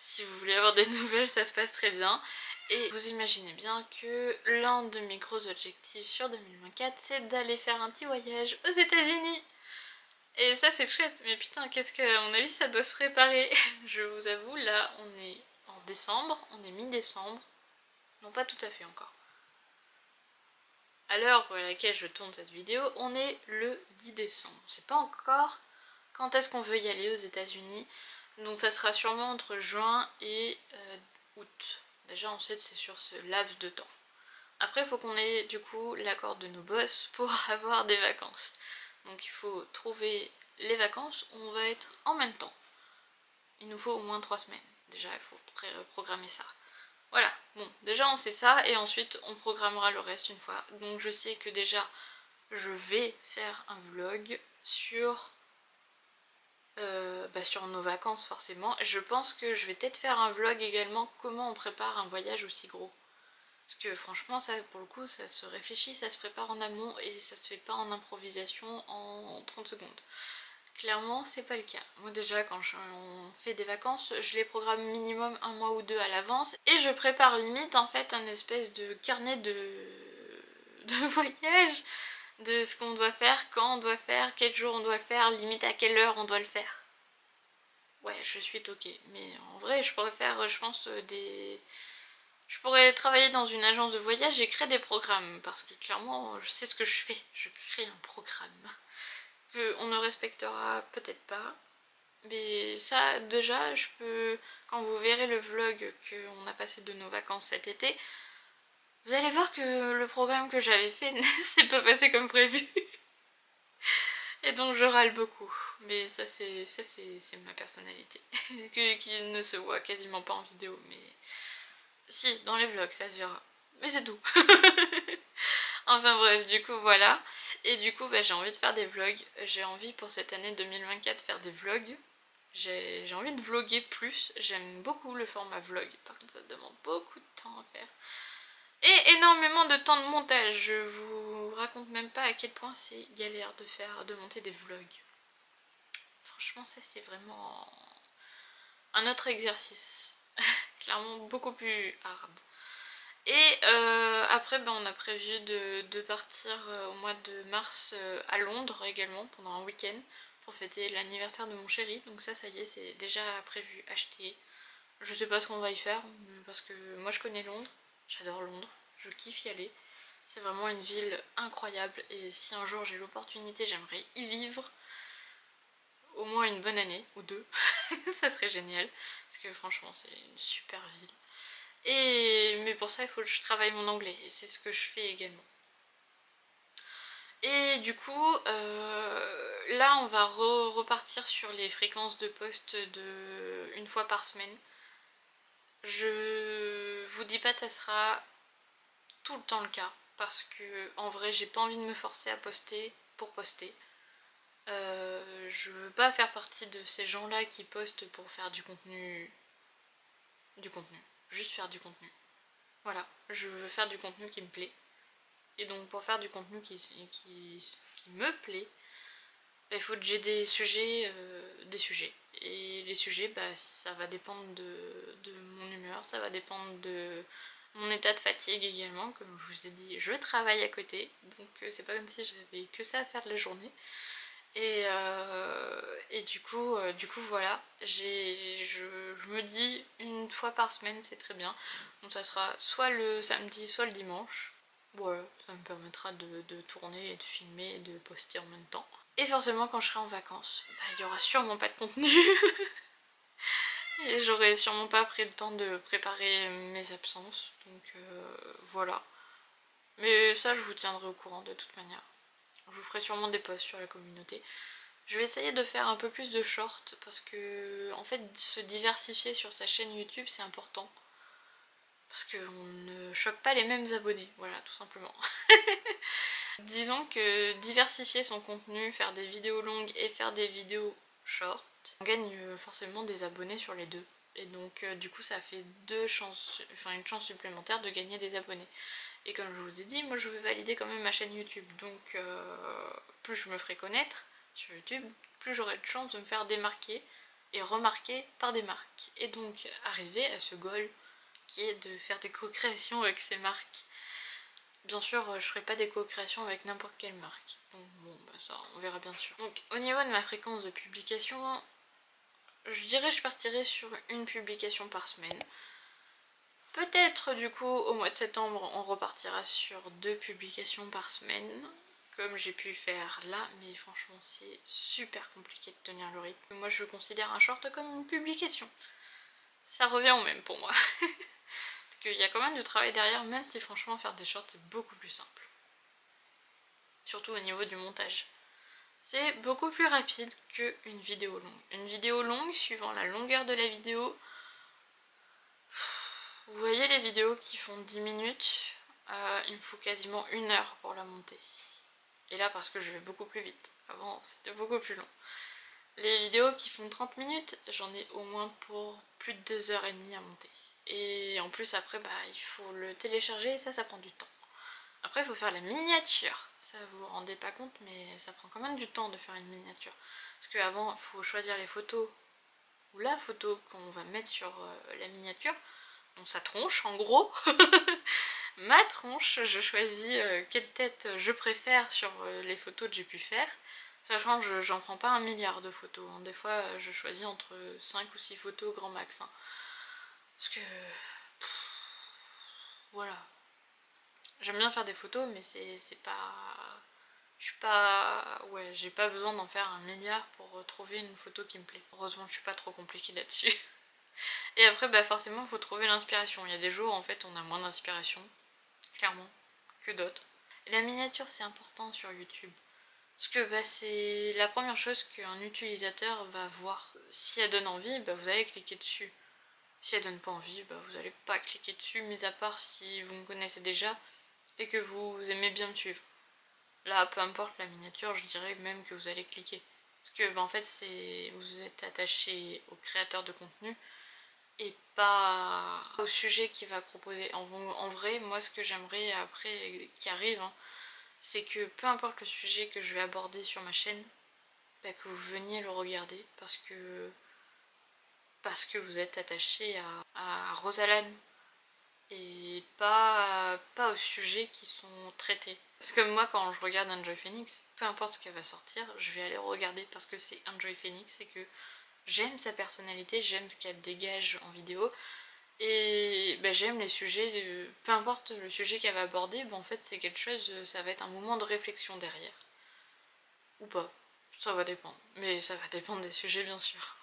Si vous voulez avoir des nouvelles, ça se passe très bien. Et vous imaginez bien que l'un de mes gros objectifs sur 2024, c'est d'aller faire un petit voyage aux États-Unis. Et ça c'est chouette, mais putain, qu'est-ce que, à mon avis, ça doit se préparer. Je vous avoue, là, on est en décembre, on est mi-décembre. Non, pas tout à fait encore. À l'heure à laquelle je tourne cette vidéo, on est le 10 décembre. On sait pas encore quand est-ce qu'on veut y aller aux États-Unis. Donc ça sera sûrement entre juin et août. Déjà on sait que c'est sur ce laps de temps. Après il faut qu'on ait du coup l'accord de nos boss pour avoir des vacances. Donc il faut trouver les vacances où on va être en même temps. Il nous faut au moins 3 semaines. Déjà il faut programmer ça. Voilà, bon déjà on sait ça et ensuite on programmera le reste une fois. Donc je sais que déjà je vais faire un vlog sur sur nos vacances forcément. Je pense que je vais peut-être faire un vlog également comment on prépare un voyage aussi gros. Parce que franchement ça pour le coup ça se réfléchit, ça se prépare en amont et ça se fait pas en improvisation en 30 secondes. Clairement c'est pas le cas. Moi déjà quand on fait des vacances je les programme minimum un mois ou deux à l'avance et je prépare limite en fait un espèce de carnet de voyage, de ce qu'on doit faire, quand on doit faire, quel jour on doit le faire, limite à quelle heure on doit le faire. Ouais, je suis toquée. Mais en vrai, je pourrais faire, je pense, je pourrais travailler dans une agence de voyage et créer des programmes. Parce que clairement, je sais ce que je fais. Je crée un programme. On ne respectera peut-être pas. Mais ça, déjà, je peux... Quand vous verrez le vlog qu'on a passé de nos vacances cet été, vous allez voir que le programme que j'avais fait ne s'est pas passé comme prévu. Et donc je râle beaucoup. Mais ça c'est ma personnalité. Qui ne se voit quasiment pas en vidéo. Mais si, dans les vlogs ça se verra. Mais c'est tout. Enfin bref, du coup voilà. Et du coup j'ai envie de faire des vlogs. J'ai envie pour cette année 2024 faire des vlogs. J'ai envie de vlogger plus. J'aime beaucoup le format vlog. Par contre ça demande beaucoup de temps à faire. Et énormément de temps de montage. Je vous raconte même pas à quel point c'est galère de monter des vlogs. Franchement ça c'est vraiment un autre exercice. Clairement beaucoup plus hard. Et après on a prévu de partir au mois de mars à Londres également pendant un week-end pour fêter l'anniversaire de mon chéri. Donc ça y est, c'est déjà prévu, acheté. Je sais pas ce qu'on va y faire parce que moi je connais Londres, j'adore Londres, je kiffe y aller. C'est vraiment une ville incroyable et si un jour j'ai l'opportunité j'aimerais y vivre au moins une bonne année ou deux. Ça serait génial parce que franchement c'est une super ville. Mais pour ça il faut que je travaille mon anglais et c'est ce que je fais également. Et du coup là on va repartir sur les fréquences de poste de une fois par semaine. Je vous dis pas que ça sera tout le temps le cas parce que en vrai j'ai pas envie de me forcer à poster pour poster. Je veux pas faire partie de ces gens là qui postent pour faire du contenu, juste faire du contenu. Voilà, je veux faire du contenu qui me plaît. Et donc pour faire du contenu qui me plaît, il faut que j'ai des sujets. Et les sujets, ça va dépendre de mon humeur, ça va dépendre de mon état de fatigue également. Comme je vous ai dit, je travaille à côté, donc c'est pas comme si j'avais que ça à faire de la journée. Et du coup voilà, je me dis une fois par semaine c'est très bien. Donc ça sera soit le samedi soit le dimanche. Voilà, ça me permettra de tourner et de filmer et de poster en même temps. Et forcément quand je serai en vacances, bah, il y aura sûrement pas de contenu. Et j'aurai sûrement pas pris le temps de préparer mes absences. Donc voilà. Mais ça je vous tiendrai au courant de toute manière. Je vous ferai sûrement des posts sur la communauté. Je vais essayer de faire un peu plus de shorts parce que en fait se diversifier sur sa chaîne YouTube c'est important. Parce qu'on ne choque pas les mêmes abonnés, voilà tout simplement. Disons que diversifier son contenu, faire des vidéos longues et faire des vidéos short, on gagne forcément des abonnés sur les deux. Et donc du coup ça fait une chance supplémentaire de gagner des abonnés. Et comme je vous ai dit, moi je veux valider quand même ma chaîne YouTube. Donc plus je me ferai connaître sur YouTube, plus j'aurai de chance de me faire démarquer et remarquer par des marques. Et donc arriver à ce goal qui est de faire des co-créations avec ces marques. Bien sûr, je ferai pas des co-créations avec n'importe quelle marque. Donc bon, bah ça, on verra bien sûr. Donc au niveau de ma fréquence de publication, je dirais que je partirai sur une publication par semaine. Peut-être du coup au mois de septembre on repartira sur 2 publications par semaine comme j'ai pu faire là, mais franchement c'est super compliqué de tenir le rythme. Moi je considère un short comme une publication. Ça revient au même pour moi. Parce qu'il y a quand même du travail derrière, même si franchement faire des shorts c'est beaucoup plus simple. Surtout au niveau du montage. C'est beaucoup plus rapide qu'une vidéo longue. Une vidéo longue, suivant la longueur de la vidéo, vous voyez les vidéos qui font 10 minutes, il me faut quasiment 1 heure pour la monter. Et là parce que je vais beaucoup plus vite. Avant c'était beaucoup plus long. Les vidéos qui font 30 minutes, j'en ai au moins pour plus de 2h30 à monter. Et en plus après bah, il faut le télécharger et ça prend du temps. Après il faut faire la miniature. Ça vous vous rendez pas compte mais ça prend quand même du temps de faire une miniature. Parce qu'avant il faut choisir les photos ou la photo qu'on va mettre sur la miniature. Donc sa tronche en gros. Ma tronche, je choisis quelle tête je préfère sur les photos que j'ai pu faire. Sachant que j'en prends pas 1 milliard de photos. Hein. Des fois je choisis entre 5 ou 6 photos grand max. Hein. Parce que... voilà. J'aime bien faire des photos mais c'est pas... Je suis pas... Ouais, j'ai pas besoin d'en faire 1 milliard pour trouver une photo qui me plaît. Heureusement je suis pas trop compliquée là-dessus. Et après bah forcément il faut trouver l'inspiration. Il y a des jours en fait on a moins d'inspiration. Clairement, que d'autres. Et la miniature c'est important sur YouTube. Parce que bah, c'est la première chose qu'un utilisateur va voir. Si elle donne envie, bah, vous allez cliquer dessus. Si elle donne pas envie, bah, vous n'allez pas cliquer dessus, mis à part si vous me connaissez déjà et que vous aimez bien me suivre. Là, peu importe la miniature, je dirais même que vous allez cliquer. Parce que bah, en fait, vous êtes attaché au créateur de contenu et pas au sujet qu'il va proposer. En vrai, moi ce que j'aimerais après qui arrive, hein, c'est que peu importe le sujet que je vais aborder sur ma chaîne, bah, que vous veniez le regarder parce que vous êtes attaché à Rosalane et pas aux sujets qui sont traités. C'est comme moi quand je regarde Enjoy Phoenix, peu importe ce qu'elle va sortir, je vais aller regarder parce que c'est Enjoy Phoenix et que j'aime sa personnalité, j'aime ce qu'elle dégage en vidéo et bah, j'aime les sujets, peu importe le sujet qu'elle va aborder, bah, en fait c'est quelque chose, ça va être un moment de réflexion derrière. Ou pas, ça va dépendre, mais ça va dépendre des sujets bien sûr.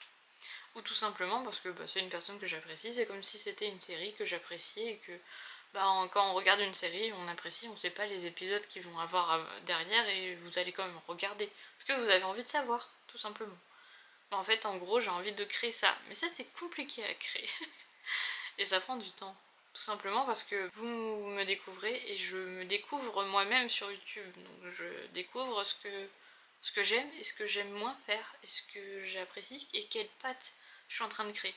Ou tout simplement parce que bah, c'est une personne que j'apprécie, c'est comme si c'était une série que j'appréciais et que bah, quand on regarde une série, on apprécie, on sait pas les épisodes qu'ils vont avoir derrière et vous allez quand même regarder. Parce que vous avez envie de savoir, tout simplement. En fait, en gros, j'ai envie de créer ça. Mais ça, c'est compliqué à créer. Et ça prend du temps. Tout simplement parce que vous me découvrez et je me découvre moi-même sur YouTube. Donc je découvre ce que j'aime et ce que j'aime moins faire et ce que j'apprécie et quelle patte je suis en train de créer.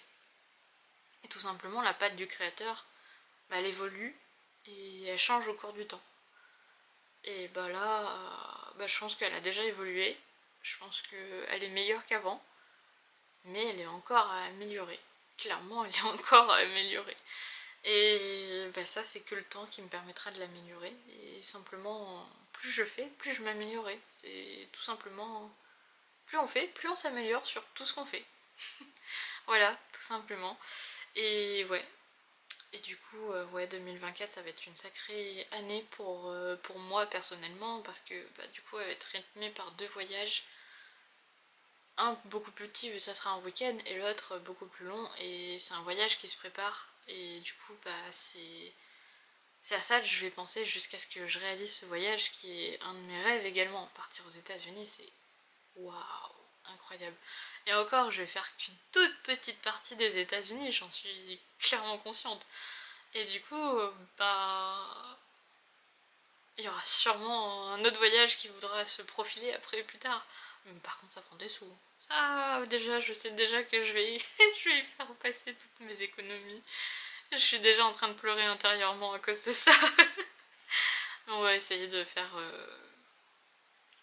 Et tout simplement, la patte du créateur, bah, elle évolue et elle change au cours du temps. Et bah là, bah, je pense qu'elle a déjà évolué. Je pense qu'elle est meilleure qu'avant. Mais elle est encore à améliorer. Clairement, elle est encore à améliorer. Et bah ça, c'est que le temps qui me permettra de l'améliorer. Et simplement, plus je fais, plus je m'améliorerai. C'est tout simplement plus on fait, plus on s'améliore sur tout ce qu'on fait. Voilà, tout simplement. Et ouais. Et du coup, ouais, 2024 ça va être une sacrée année pour moi personnellement, parce que bah, du coup elle va être rythmée par 2 voyages. Un beaucoup plus petit vu que ça sera un week-end, et l'autre beaucoup plus long, et c'est un voyage qui se prépare. Et du coup, bah c'est à ça que je vais penser jusqu'à ce que je réalise ce voyage qui est un de mes rêves également. Partir aux États-Unis, c'est waouh, incroyable. Et encore, je vais faire qu'une toute petite partie des États-Unis, j'en suis clairement consciente. Et du coup, bah il y aura sûrement un autre voyage qui voudra se profiler après plus tard. Mais par contre, ça prend des sous. Ah, déjà, je sais déjà que je vais, je vais y faire passer toutes mes économies. Je suis déjà en train de pleurer intérieurement à cause de ça. On va essayer de faire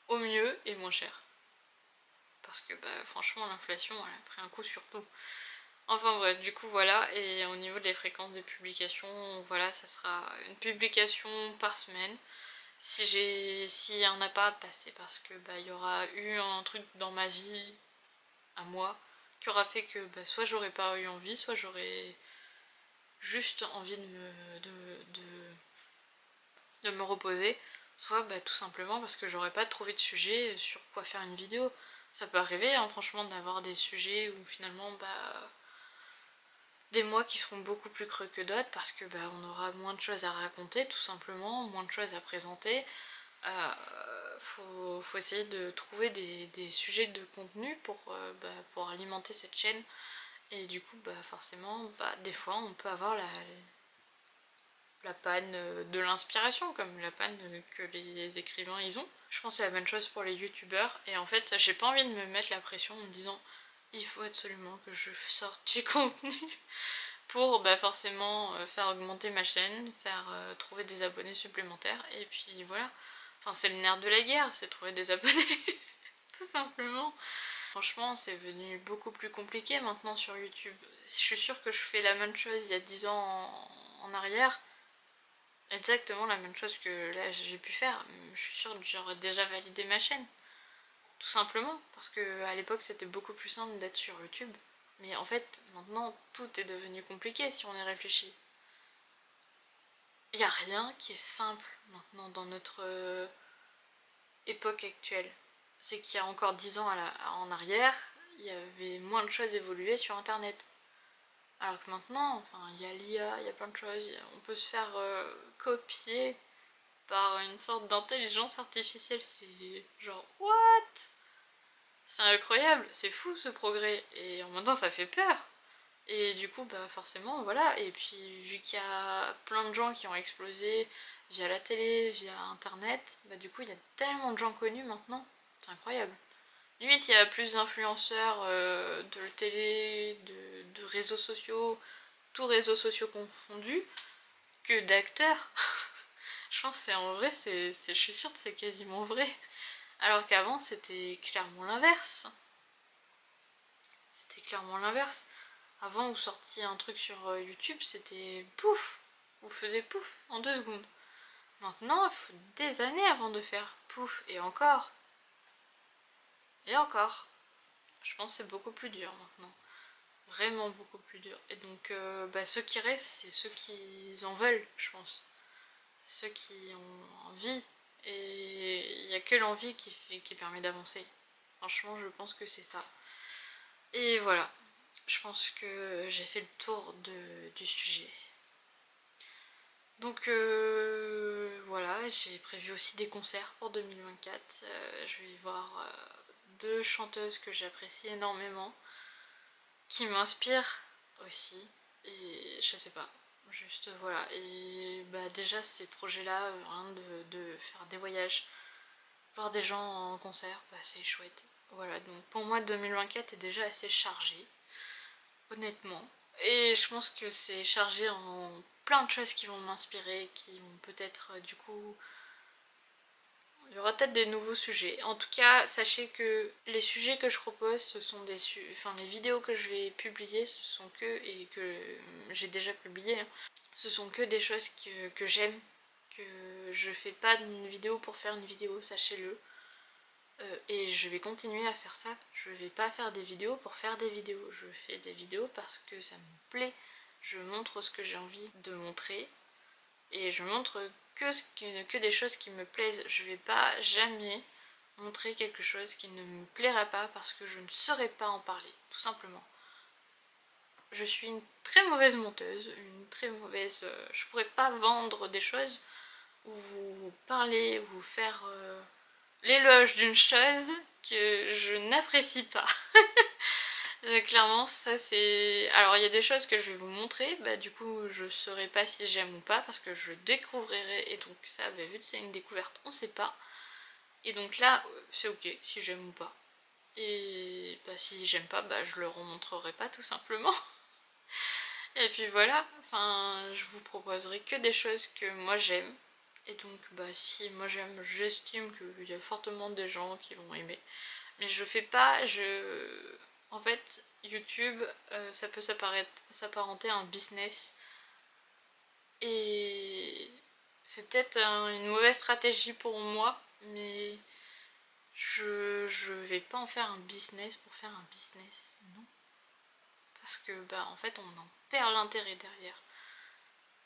au mieux et moins cher. Parce que bah, franchement, l'inflation, elle a pris un coup sur tout. Enfin bref, du coup voilà, et au niveau des fréquences des publications, voilà, ça sera une publication par semaine. S'il y en a pas, bah, c'est parce que bah, y aura eu un truc dans ma vie à moi qui aura fait que bah, soit j'aurais pas eu envie, soit j'aurais juste envie de me reposer, soit bah, tout simplement parce que j'aurais pas trouvé de sujet sur quoi faire une vidéo. Ça peut arriver hein, franchement d'avoir des sujets où finalement bah des mois qui seront beaucoup plus creux que d'autres parce que bah, on aura moins de choses à raconter tout simplement, moins de choses à présenter. Faut essayer de trouver des sujets de contenu pour alimenter cette chaîne. Et du coup bah, forcément bah, des fois on peut avoir la panne de l'inspiration comme la panne que les écrivains ils ont. Je pense que c'est la même chose pour les youtubeurs et en fait j'ai pas envie de me mettre la pression en me disant il faut absolument que je sorte du contenu pour bah, forcément faire augmenter ma chaîne, faire trouver des abonnés supplémentaires et puis voilà. Enfin c'est le nerf de la guerre, c'est trouver des abonnés tout simplement. Franchement c'est devenu beaucoup plus compliqué maintenant sur YouTube. Je suis sûre que je fais la même chose il y a 10 ans en arrière, exactement la même chose que là j'ai pu faire, je suis sûre que j'aurais déjà validé ma chaîne. Tout simplement, parce qu'à l'époque c'était beaucoup plus simple d'être sur YouTube. Mais en fait, maintenant, tout est devenu compliqué si on y réfléchit. Il n'y a rien qui est simple maintenant dans notre époque actuelle. C'est qu'il y a encore 10 ans en arrière, il y avait moins de choses évoluées sur internet. Alors que maintenant, enfin, il y a l'IA, il y a plein de choses, on peut se faire copier par une sorte d'intelligence artificielle, c'est genre what? C'est incroyable, c'est fou ce progrès, et en même temps ça fait peur. Et du coup, bah forcément, voilà. Et puis, vu qu'il y a plein de gens qui ont explosé via la télé, via internet, bah du coup, il y a tellement de gens connus maintenant. C'est incroyable. Limite, il y a plus d'influenceurs de télé, de réseaux sociaux, tous réseaux sociaux confondus, que d'acteurs. Je pense que c'est en vrai, je suis sûre que c'est quasiment vrai. Alors qu'avant, c'était clairement l'inverse. C'était clairement l'inverse. Avant, vous sortiez un truc sur YouTube, c'était pouf, vous faisiez pouf en 2 secondes. Maintenant, il faut des années avant de faire pouf, et encore. Et encore. Je pense que c'est beaucoup plus dur maintenant. Vraiment beaucoup plus dur. Et donc, bah, ceux qui restent, c'est ceux qui en veulent, je pense. Ceux qui ont envie. Et il n'y a que l'envie qui permet d'avancer. Franchement, je pense que c'est ça. Et voilà. Je pense que j'ai fait le tour du sujet. Donc voilà, j'ai prévu aussi des concerts pour 2024. Je vais voir 2 chanteuses que j'apprécie énormément, qui m'inspirent aussi. Et je sais pas, juste voilà. Et bah déjà ces projets-là, rien de faire des voyages, voir des gens en concert, bah c'est chouette. Voilà, donc pour moi 2024 est déjà assez chargé, honnêtement. Et je pense que c'est chargé en plein de choses qui vont m'inspirer, qui vont peut-être du coup... Il y aura peut-être des nouveaux sujets. En tout cas, sachez que les sujets que je propose, ce sont enfin les vidéos que je vais publier, ce sont que, et que j'ai déjà publié, hein, ce sont que des choses que j'aime, que je fais pas une vidéo pour faire une vidéo, sachez-le. Et je vais continuer à faire ça. Je vais pas faire des vidéos pour faire des vidéos. Je fais des vidéos parce que ça me plaît. Je montre ce que j'ai envie de montrer. Et je montre que des choses qui me plaisent. Je vais pas jamais montrer quelque chose qui ne me plairait pas parce que je ne saurais pas en parler, tout simplement. Je suis une très mauvaise monteuse, une très mauvaise... je pourrais pas vendre des choses ou vous parler, ou vous faire l'éloge d'une chose que je n'apprécie pas. Clairement ça c'est... Alors il y a des choses que je vais vous montrer, bah du coup je saurais pas si j'aime ou pas parce que je découvrirai et donc ça bah, vu que c'est une découverte on sait pas. Et donc là c'est ok si j'aime ou pas. Et bah si j'aime pas bah je le remontrerai pas tout simplement. Et puis voilà, enfin je vous proposerai que des choses que moi j'aime. Et donc bah si moi j'aime, j'estime qu'il y a fortement des gens qui vont aimer. Mais je fais pas, en fait YouTube ça peut s'apparenter à un business. Et c'est peut-être une mauvaise stratégie pour moi, mais je vais pas en faire un business pour faire un business, non. Parce que bah en fait on en perd l'intérêt derrière.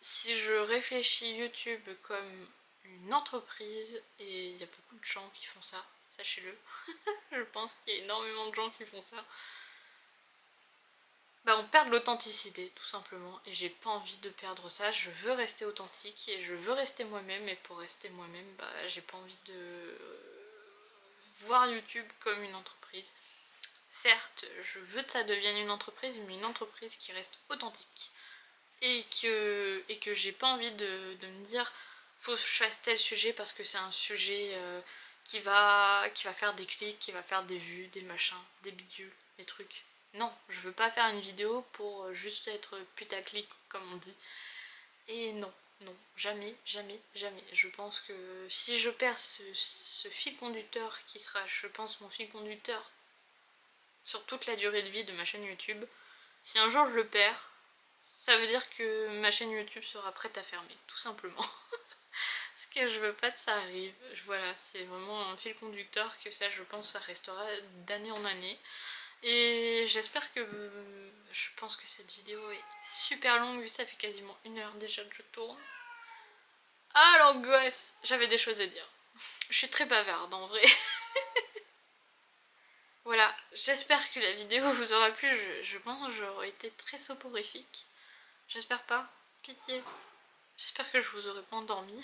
Si je réfléchis YouTube comme une entreprise, et il y a beaucoup de gens qui font ça, sachez-le, je pense qu'il y a énormément de gens qui font ça, bah on perd de l'authenticité tout simplement, et j'ai pas envie de perdre ça. Je veux rester authentique et je veux rester moi-même, et pour rester moi-même bah j'ai pas envie de voir YouTube comme une entreprise. Certes je veux que ça devienne une entreprise, mais une entreprise qui reste authentique. Et que j'ai pas envie de me dire faut que je fasse tel sujet parce que c'est un sujet qui va faire des clics, qui va faire des vues, des machins, des bidules, des trucs. Non, je veux pas faire une vidéo pour juste être putaclic comme on dit. Et non, non, jamais, jamais, jamais. Je pense que si je perds ce fil conducteur qui sera, je pense, mon fil conducteur sur toute la durée de vie de ma chaîne YouTube, si un jour je le perds, ça veut dire que ma chaîne YouTube sera prête à fermer, tout simplement. Parce que je veux pas que ça arrive. Voilà, c'est vraiment un fil conducteur que ça, je pense, ça restera d'année en année. Et j'espère que... Je pense que cette vidéo est super longue, vu que ça fait quasiment 1 heure déjà que je tourne. Ah l'angoisse! J'avais des choses à dire. Je suis très bavarde en vrai. Voilà, j'espère que la vidéo vous aura plu. Je pense que j'aurais été très soporifique. J'espère pas. Pitié. J'espère que je vous aurais pas endormi.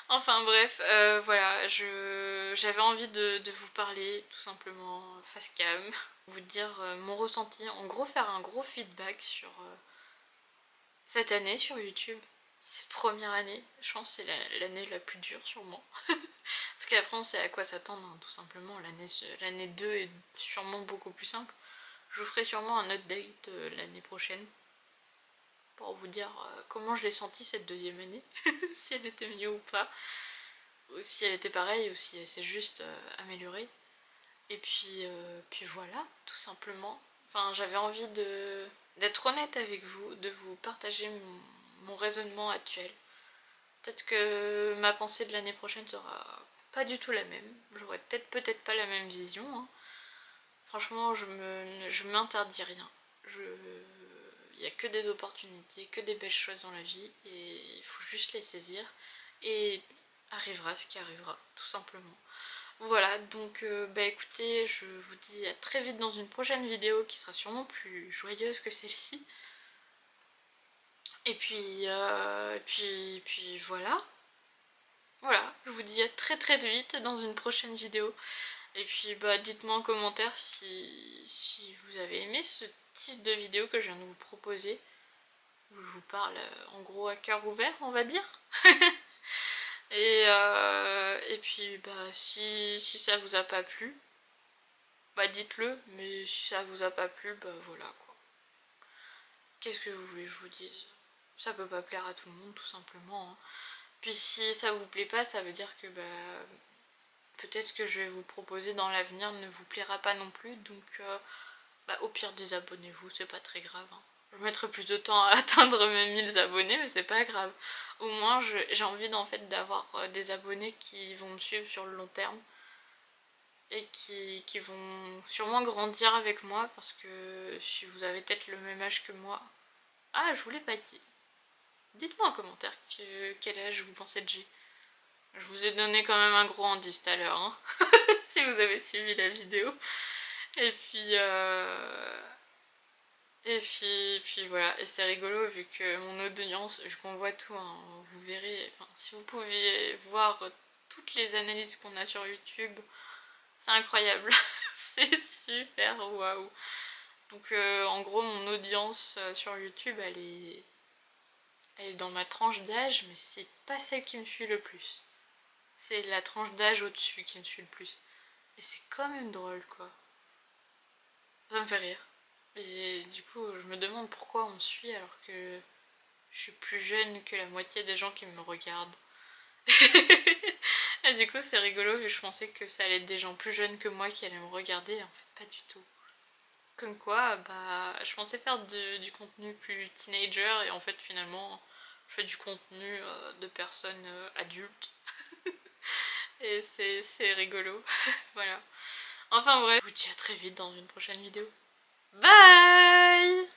Enfin bref, voilà, j'avais envie de vous parler tout simplement face cam. Vous dire mon ressenti, en gros faire un gros feedback sur cette année sur YouTube. Cette première année, je pense que c'est l'année la plus dure sûrement. Parce qu'après on sait à quoi s'attendre, hein, tout simplement. L'année 2 est sûrement beaucoup plus simple. Je vous ferai sûrement un update l'année prochaine pour vous dire comment je l'ai senti cette deuxième année, si elle était mieux ou pas, ou si elle était pareille ou si elle s'est juste améliorée. Et puis voilà, tout simplement. Enfin, j'avais envie d'être honnête avec vous, de vous partager mon raisonnement actuel. Peut-être que ma pensée de l'année prochaine sera pas du tout la même. J'aurai peut-être pas la même vision. Hein. Franchement, je m'interdis rien. Il n'y a que des opportunités, que des belles choses dans la vie et il faut juste les saisir et arrivera ce qui arrivera, tout simplement. Voilà, donc bah écoutez, je vous dis à très vite dans une prochaine vidéo qui sera sûrement plus joyeuse que celle-ci. Et puis voilà. Voilà, je vous dis à très vite dans une prochaine vidéo. Et puis bah dites-moi en commentaire si vous avez aimé ce type de vidéo que je viens de vous proposer. Où je vous parle en gros à cœur ouvert, on va dire. Et puis bah si ça vous a pas plu, bah dites-le, mais si ça vous a pas plu, bah voilà quoi. Qu'est-ce que vous voulez que je vous dise? Ça peut pas plaire à tout le monde tout simplement. Hein. Puis si ça vous plaît pas, ça veut dire que bah peut-être ce que je vais vous proposer dans l'avenir ne vous plaira pas non plus, donc bah, au pire désabonnez-vous, c'est pas très grave. Hein. Je mettrai plus de temps à atteindre mes 1000 abonnés, mais c'est pas grave. Au moins j'ai envie en fait d'avoir des abonnés qui vont me suivre sur le long terme. et qui vont sûrement grandir avec moi parce que si vous avez peut-être le même âge que moi... Ah, je vous l'ai pas dit. Dites-moi en commentaire quel âge vous pensez que j'ai. Je vous ai donné quand même un gros indice tout à l'heure, hein, si vous avez suivi la vidéo. Et puis... puis voilà, et c'est rigolo vu que mon audience, vu qu'on voit tout, hein, vous verrez, enfin, si vous pouviez voir toutes les analyses qu'on a sur YouTube, c'est incroyable, c'est super waouh. Donc en gros mon audience sur YouTube elle est dans ma tranche d'âge, mais c'est pas celle qui me suit le plus. C'est la tranche d'âge au-dessus qui me suit le plus. Et c'est quand même drôle quoi. Ça me fait rire. Et du coup je me demande pourquoi on me suit alors que je suis plus jeune que la moitié des gens qui me regardent. Et du coup c'est rigolo, je pensais que ça allait être des gens plus jeunes que moi qui allaient me regarder, en fait pas du tout. Comme quoi, bah, je pensais faire du contenu plus teenager et en fait finalement je fais du contenu de personnes adultes. Et c'est rigolo, voilà. Enfin bref, je vous dis à très vite dans une prochaine vidéo. Bye!